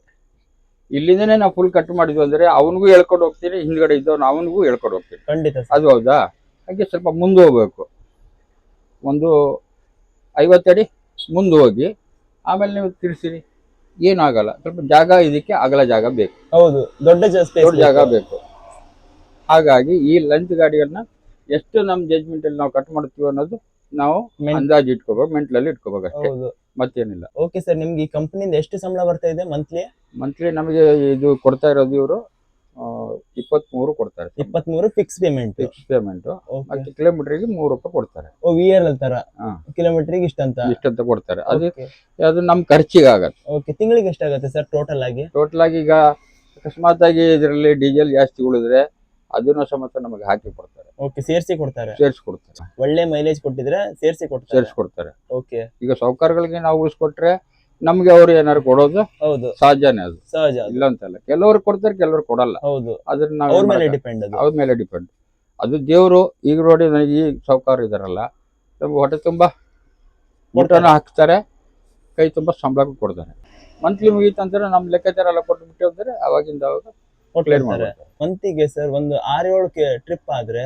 ಇಲ್ಲಿಂದನೇ ನಾವು ಫುಲ್ ಕಟ್ ಮಾಡಿದ್ವಿ ಅಂದ್ರೆ ಅವನಿಗೂ ಹೇಳ್ಕೊಂಡು ಹೋಗ್ತೀನಿ, ಹಿಂದ್ಗಡೆ ಇದ್ದವನು ಅವನಿಗೂ ಹೇಳ್ಕೊಂಡು ಹೋಗ್ತೀನಿ. ಖಂಡಿತ ಸರ್. ಅದು ಹೌದಾ? ಹಾಗೆ ಸ್ವಲ್ಪ ಮುಂದೆ ಹೋಗ್ಬೇಕು, ಒಂದು 50 ಅಡಿ ಮುಂದೆ ಹೋಗಿ ಆಮೇಲೆ ನೀವು ತಿರ್ಸಿರಿ, ಏನಾಗಲ್ಲ. ಸ್ವಲ್ಪ ಜಾಗ ಇದಕ್ಕೆ ಅಗಲ ಜಾಗ ಬೇಕು, ಹೌದು ದೊಡ್ಡ ದೊಡ್ಡ ಜಾಗ ಬೇಕು. ಹಾಗಾಗಿ ಈ ಲಂಚ್ ಗಾಡಿಗಳನ್ನ ಎಷ್ಟು ನಮ್ಮ ಜಜ್ಮೆಂಟ್ ಅಲ್ಲಿ ನಾವು ಕಟ್ ಮಾಡ್ತೀವಿ ಅನ್ನೋದು ನಾವು ಅಂದಾಜು ಇಟ್ಕೋಬೇಕು, ಮೆಂಟ್ಲಲ್ಲಿ ಇಟ್ಕೋಬೇಕು ಅಷ್ಟೇ, ಹೌದು. ಮತ್ತೇನಿಲ್ಲ. ಓಕೆ ಸರ್, ನಿಮ್ಗೆ ಈ ಕಂಪನಿಯಿಂದ ಎಷ್ಟು ಸಂಬಳ ಬರ್ತಾ ಇದೆ ಮಂತ್ಲಿ? ಮಂತ್ಲಿ ನಮಗೆ ಇದು ಕೊಡ್ತಾ ಇರೋದು ಇವರು 23 ಕೊಡ್ತಾರೆ, 23 ಫಿಕ್ಸ್ ಪೇಮೆಂಟ್. Fix payment. ಮತ್ತೆ ಕಿಲೋಮೀಟರ್ಗೆ 3 ರೂಪಾಯಿ ಕೊಡ್ತಾರೆ. ಓ ವಿಆರ್ ತರ ಹಾ. ಕಿಲೋಮೀಟರ್ಗೆ ಇಷ್ಟಂತ. ಇಷ್ಟಂತ ಕೊಡ್ತಾರೆ. ಅದು ನಮ್ಮ ಖರ್ಚಿಗೆ ಆಗತ್ತೆ. ಓಕೆ, ತಿಂಗಳಿಗೆ ಎಷ್ಟಾಗುತ್ತೆ ಸರ್ ಟೋಟಲ್ ಆಗಿ? ಟೋಟಲ್ ಆಗಿ ಈಗ ಅಕಸ್ಮಾತ್ ಆಗಿ ಇದರಲ್ಲಿ ಡೀಸೆಲ್ ಜಾಸ್ತಿ ಉಳಿದ್ರೆ ಅದನ್ನು ಸಮೇತ ನಮಗೆ ಹಾಕಿ ಕೊಡ್ತಾರೆ, ಓಕೆ ಸೇರಿಸಿ ಕೊಡ್ತಾರೆ. ಸೇರಿಸಿ ಕೊಡ್ತಾರೆ. ಒಳ್ಳೆ ಮೈಲೇಜ್ ಕೊಟ್ಟಿದ್ರೆ ಸೇರಿಸಿ ಕೊಡ್ತಾರೆ. ಸೇರಿಸಿ ಕೊಡ್ತಾರೆ. ಓಕೆ. ಈಗ ಸಾಹುಕಾರಗಳಿಗೆ ನಾವು ಉಳಿಸ್ಕೊಟ್ರೆ ನಮ್ಗೆ ಅವ್ರು ಏನಾದ್ರು ಕೊಡೋದು ಹೌದು ಸಹಜನೇ, ಅದು ಸಹಜ. ಇಲ್ಲ ಅಂತಲ್ಲ. ಕೆಲವ್ರು ಕೊಡ್ತಾರೆ, ಕೆಲವ್ರು ಕೊಡಲ್ಲ. ಹೌದು, ಅದನ್ನ ಅವ್ರ ನಾವು ಮೇಲೆ ಡಿಪೆಂಡ್. ಅದು ಅವ್ರ ಮೇಲೆ ಡಿಪೆಂಡ್. ಅದು ದೇವರು. ಈಗ ನೋಡಿ ನನಗೆ ಈ ಸಾಹುಕಾರ ಇದಾರಲ್ಲ, ನಮ್ಗೆ ಹೊಟ್ಟೆ ತುಂಬಾ ಊಟನ ಹಾಕ್ತಾರೆ, ಕೈ ತುಂಬಾ ಸಂಬಳ ಕೊಡ್ತಾರೆ. ಮಂತ್ಲಿ ಮುಗೀತಂದ್ರೆ ನಮ್ಮ ಲೆಕ್ಕಾಚಾರ ಎಲ್ಲ ಕೊಟ್ಟು ಅಂದ್ರೆ ಅವಾಗಿಂದ ಅವಾಗ ಕ್ಲಿಯರ್ ಕೊಡ್ತಾರೆ. ಮಾಡ್ತಾರೆ. ಮಂತಿಗೆ ಸರ್ ಒಂದು 6-7 ಟ್ರಿಪ್ ಆದ್ರೆ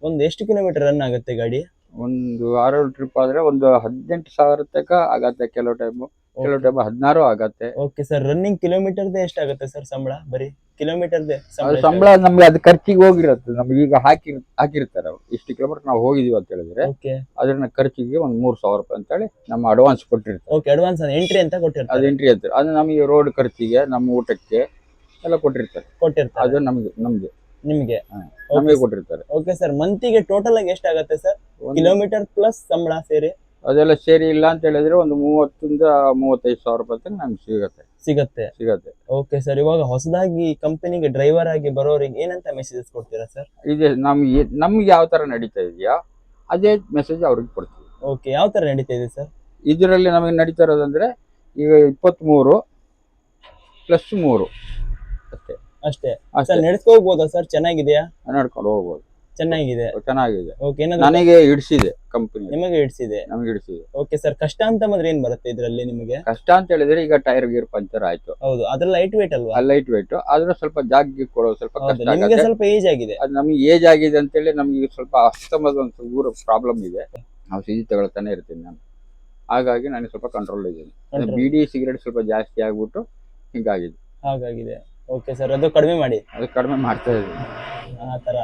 ಒಂದು ಎಷ್ಟು ಕಿಲೋಮೀಟರ್ ರನ್ ಆಗುತ್ತೆ ಗಾಡಿ? ಒಂದು 6 ಟ್ರಿಪ್ ಆದ್ರೆ ಒಂದು 18,000 ತನಕ ಆಗತ್ತೆ, ಕೆಲವು ಟೈಮ್ 16 ಆಗತ್ತೆ. ಓಕೆ ಸರ್, ರನ್ನಿಂಗ್ ಕಿಲೋಮೀಟರ್ದೇ ಎಷ್ಟಾಗುತ್ತೆ ಸರ್ ಸಂಬಳ? ಬರೀ ಕಿಲೋಮೀಟರ್ದೇ ಅದು ಸಂಬಳ ನಮ್ಗೆ ಅದು ಖರ್ಚಿಗೆ ಹೋಗಿರುತ್ತೆ. ನಮ್ಗೆ ಈಗ ಹಾಕಿರ್ತಾರೆ ಅವ್ರು, ಇಷ್ಟು ಕಿಲೋಮೀಟರ್ ನಾವು ಹೋಗಿದೀವಿ ಅಂತ ಹೇಳಿದ್ರೆ ಓಕೆ. ಅದನ್ನ ಖರ್ಚಿಗೆ ಒಂದು 3,000 ರೂಪಾಯಿ ಅಂತೇಳಿ ನಮ್ಮ ಅಡ್ವಾನ್ಸ್ ಕೊಟ್ಟಿರ್ತಾರೆ. ಓಕೆ, ಅಡ್ವಾನ್ಸ್ ಎಂಟ್ರಿ ಅಂತ ಅದು ಕೊಟ್ಟಿರ್ತಾರೆ. ಎಂಟ್ರಿ ಅಂತ ಅದು ನಮಗೆ ರೋಡ್ ಖರ್ಚಿಗೆ, ನಮ್ಮ ಊಟಕ್ಕೆ ಎಲ್ಲ ಕೊಟ್ಟಿರ್ತಾರೆ. ಅದು ನಮ್ಗೆ ನಿಮ್ಗೆ ನಮಗೆ ಕೊಟ್ಟಿರ್ತಾರೆ. ಓಕೆ ಸರ್, ಮಂತಿಗೆ ಟೋಟಲ್ ಆಗಿ ಎಷ್ಟಾಗುತ್ತೆ ಸರ್? ಕಿಲೋಮೀಟರ್ ಪ್ಲಸ್ ಸಂಬಳ ಸೇರಿ ಅದೆಲ್ಲ ಸೇರಿ ಇಲ್ಲ ಅಂತ ಹೇಳಿದ್ರೆ ಒಂದು 30,000 35,000 ರೂಪಾಯಿ ತನಕ ನಮ್ಗೆ ಸಿಗತ್ತೆ. ಓಕೆ ಸರ್, ಇವಾಗ ಹೊಸದಾಗಿ ಕಂಪನಿಗೆ ಡ್ರೈವರ್ ಆಗಿ ಬರೋರಿಗೆ ಏನಂತ ಮೆಸೇಜಸ್ ಕೊಡ್ತೀರಾ ಸರ್? ಇದೆ ನಮ್ಗೆ ಯಾವ ತರ ನಡೀತಾ ಇದೆಯಾ ಅದೇ ಮೆಸೇಜ್ ಅವ್ರಿಗೆ ಕೊಡ್ತೀವಿ. ಓಕೆ, ಯಾವ ತರ ನಡೀತಾ ಇದೆ ಸರ್? ಇದರಲ್ಲಿ ನಮಗೆ ನಡೀತಾ ಇರೋದಂದ್ರೆ ಈಗ 23+3 ಅಷ್ಟೇ. ಅಷ್ಟೇ ಅಷ್ಟೇ ಸರ್, ನಡೆಸ್ಕೋಬಹುದಾ ಸರ್? ಚೆನ್ನಾಗಿದೆಯಾ? ನಡ್ಕೊಂಡು ಹೋಗ್ಬೋದು. ಚೆನ್ನಾಗಿದೆ. ಚೆನ್ನಾಗಿದೆ. ಓಕೆ, ಏನಾದ್ರು ನನಗೆ ಹಿಡಿಸಿದೆ ಕಂಪನಿ, ನಿಮಗೆ ಹಿಡಿಸಿದೆ? ನಮಗೆ ಹಿಡಿಸಿದೆ. ಓಕೆ ಸರ್, ಕಷ್ಟ ಅಂತ ಬಂದ್ರೆ ಏನ್ ಬರುತ್ತೆ ಇದರಲ್ಲಿ ನಿಮಗೆ? ಕಷ್ಟ ಅಂತ ಹೇಳಿದ್ರೆ ಈಗ ಟೈರ್ ಗೀರ್ ಪಂಚರ್ ಆಯ್ತು, ಹೌದು, ಅದ್ರ ಲೈಟ್ ವೇಟ್ ಅಲ್ವಾ? ಲೈಟ್ ವೆಯ್ಟ್ ಆದ್ರೆ ಸ್ವಲ್ಪ ಜಾಗಿ ಕೊಡೋದು ಸ್ವಲ್ಪ ಹೌದು, ಕಷ್ಟ ನಿಮಗೆ ಆಗುತ್ತೆ. ಸ್ವಲ್ಪ ಏಜ್ ಆಗಿದೆ. ಅದು ನಮಗೆ ಏಜ್ ಆಗಿದೆ ಅಂತೇಳಿ ನಮಗೆ ಸ್ವಲ್ಪ ಅಸ್ತಮದ ಒಂದು ಊರು ಪ್ರಾಬ್ಲಮ್ ಇದೆ. ನಾವು ಸಿಹಿ ತಗೊಳ್ತಾನೆ ಇರ್ತೀನಿ ನಾನು, ಹಾಗಾಗಿ ನನಗೆ ಸ್ವಲ್ಪ ಕಂಟ್ರೋಲ್ ಇದ್ದೀನಿ. Control. ಬಿಡಿ ಸಿಗರೇಟ್ ಸ್ವಲ್ಪ ಜಾಸ್ತಿ ಆಗ್ಬಿಟ್ಟು ಹಿಂಗಾಗಿದೆ. ಹಾಗಾಗಿದೆ. ಓಕೆ ಸರ್, ಅದು ಕಡಿಮೆ ಮಾಡಿ. ಅದು ಕಡಿಮೆ ಮಾಡ್ತಾ ಇದ್ದೀನಿ. ಆ ತರ.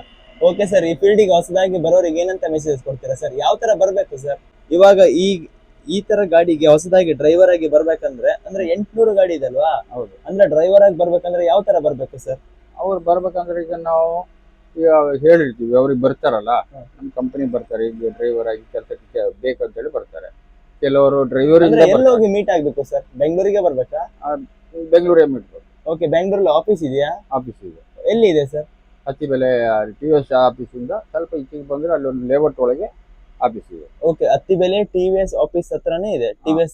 ಓಕೆ ಸರ್, ಈ ಫೀಲ್ಡಿಗೆ ಹೊಸದಾಗಿ ಬರೋರಿಗೆ ಏನಂತ ಮೆಸೇಜ್ ಕೊಡ್ತೀರಾ ಸರ್? ಯಾವ ತರ ಬರ್ಬೇಕು ಸರ್? ಇವಾಗ ಈ ತರ ಗಾಡಿಗೆ ಹೊಸದಾಗಿ ಡ್ರೈವರ್ ಆಗಿ ಬರ್ಬೇಕಂದ್ರೆ, ಅಂದ್ರೆ 800 ಗಾಡಿ ಇದೆ ಅಲ್ವಾ? ಹೌದು. ಅಂದ್ರೆ ಡ್ರೈವರ್ ಆಗಿ ಬರ್ಬೇಕಂದ್ರೆ ಯಾವ ತರ ಬರ್ಬೇಕು ಸರ್? ಅವ್ರು ಬರ್ಬೇಕಂದ್ರೆ ಈಗ ನಾವು ಈಗ ಹೇಳಿರ್ತೀವಿ, ಅವ್ರಿಗೆ ಬರ್ತಾರಲ್ಲ ನಮ್ಮ ಕಂಪನಿ ಬರ್ತಾರೆ, ಈಗ ಡ್ರೈವರ್ ಆಗಿ ಕೆಲಸಕ್ಕೆ ಬೇಕಂತೇಳಿ ಬರ್ತಾರೆ. ಕೆಲವರು ಡ್ರೈವರ್ ಅಂದ್ರೆ ಎಲ್ಲಿ ಹೋಗಿ ಮೀಟ್ ಆಗ್ಬೇಕು ಸರ್? ಬೆಂಗಳೂರಿಗೆ ಬರ್ಬೇಕಾ? ಬೆಂಗಳೂರೇ ಮಿಡ್ಬೋದು. ಓಕೆ, ಬೆಂಗಳೂರಲ್ಲಿ ಆಫೀಸ್ ಇದೆಯಾ? ಆಫೀಸ್ ಇದೆ. ಎಲ್ಲಿ ಇದೆ ಸರ್? ಅತ್ತಿಬೆಲೆ TVS ಆಫೀಸಿಂದ ಸ್ವಲ್ಪ ಈಚೆಗೆ ಬಂದ್ರೆ ಅಲ್ಲೊಂದು ಲೇಔಟ್ ಒಳಗೆ ಆಫೀಸ್ ಇದೆ. ಓಕೆ, ಅತ್ತಿಬೆಲೆ TVS ಆಫೀಸ್ ಹತ್ರನೇ ಇದೆ. TVS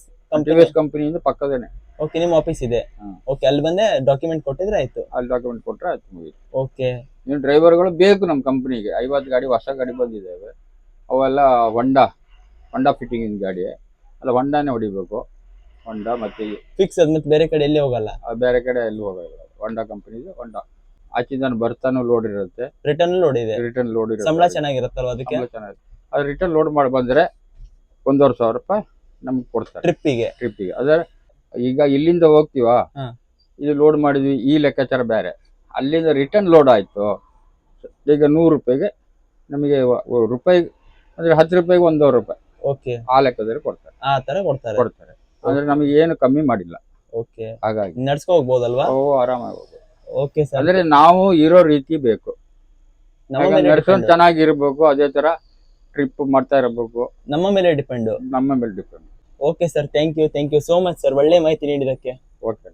TVS ಕಂಪನಿಯಿಂದ ಪಕ್ಕದೇನೆ. ಓಕೆ, ನಿಮ್ಮ ಆಫೀಸ್ ಇದೆ. ಹ್ಮ್. ಓಕೆ, ಅಲ್ಲಿ ಬಂದೆ ಡಾಕ್ಯುಮೆಂಟ್ ಕೊಟ್ಟಿದ್ರೆ ಆಯ್ತು. ಅಲ್ಲಿ ಡಾಕ್ಯುಮೆಂಟ್ ಕೊಟ್ರೆ ಆಯ್ತು, ಮುಗೀತು. ಓಕೆ, ನೀವು ಡ್ರೈವರ್ಗಳು ಬೇಕು ನಮ್ಮ ಕಂಪನಿಗೆ. 50 ಗಾಡಿ ಹೊಸ ಗಾಡಿ ಬಂದಿದ್ದಾವೆ, ಅವೆಲ್ಲ ಹೊಂಡಾ ಫಿಟ್ಟಿಂಗ್ ಗಾಡಿ. ಅಲ್ಲ, ಹೊಂಡಾನೇ ಹೊಡಿಬೇಕು. ಹೊಂಡಾ ಮತ್ತೆ ಫಿಕ್ಸ್ ಅದ್ ಮತ್ತೆ ಬೇರೆ ಕಡೆ ಎಲ್ಲಿ ಹೋಗಲ್ಲ? ಬೇರೆ ಕಡೆ ಎಲ್ಲೂ ಹೋಗಲ್ಲ. ಹೊಂಡಾ ಕಂಪನಿದು ಹೊಂಡಾ ಆಚಿಂದ ಬರ್ತಾನು ಲೋಡ್ ಇರುತ್ತೆ, ರಿಟರ್ನ್ ಲೋಡ್ ಇದೆ. ರಿಟರ್ನ್ ಲೋಡ್ ಇರುತ್ತೆ. ಸಂಬಳ ಚೆನ್ನಾಗಿರುತ್ತಲ್ವಾ ಅದಕ್ಕೆ? ಸಂಬಳ ಚೆನ್ನಾಗಿದೆ. ಅದು ರಿಟರ್ನ್ ಲೋಡ್ ಮಾಡಿ ಬಂದ್ರೆ 1,500 ರೂಪಾಯಿ ನಮ್ಗೆ ಕೊಡ್ತಾರೆ ಟ್ರಿಪ್ಪಿಗೆ. ಅದ್ರ ಈಗ ಇಲ್ಲಿಂದ ಹೋಗ್ತೀವಾ, ಹಾ. ಇದು ಲೋಡ್ ಮಾಡಿದ್ವಿ, ಈ ಲೆಕ್ಕಾಚಾರ ಬೇರೆ. ಅಲ್ಲಿಂದ ರಿಟರ್ನ್ ಲೋಡ್ ಆಯ್ತು, ಈಗ 100 ರೂಪಾಯಿಗೆ ನಮಗೆ ರೂಪಾಯಿ ಅಂದ್ರೆ 10 ರೂಪಾಯಿಗೆ 1,000 ರೂಪಾಯಿ. ಓಕೆ, ಆ ಲೆಕ್ಕದಲ್ಲಿ ಕೊಡ್ತಾರೆ. ಆ ತರ ಕೊಡ್ತಾರೆ. ಅಂದ್ರೆ ನಮಗೆ ಏನು ಕಮ್ಮಿ ಮಾಡಿಲ್ಲ. ಓಕೆ, ಹಾಗಾಗಿ ನಡ್ಸ್ಕೊ ಹೋಗ್ಬೋದಲ್ವಾ? ಆರಾಮಾಗಿ ಹೋಗ್ಬೋದು. ಓಕೆ ಸರ್, ಅಂದ್ರೆ ನಾವು ಇರೋ ರೀತಿ ಬೇಕು, ನಮ್ಮ ಮೇಲೆ ನಡ್ಸೋನ್ depend. ಚೆನ್ನಾಗಿರ್ಬೇಕು, ಅದೇ ತರ ಟ್ರಿಪ್ ಮಾಡ್ತಾ ಇರಬೇಕು, ನಮ್ಮ ಮೇಲೆ ಡಿಪೆಂಡ್. ನಮ್ಮ ಮೇಲೆ depend. Okay sir, thank you so much sir, ಒಳ್ಳೆ ಮಾಹಿತಿ ನೀಡಿದ್ದಕ್ಕೆ. ಓಕೆ.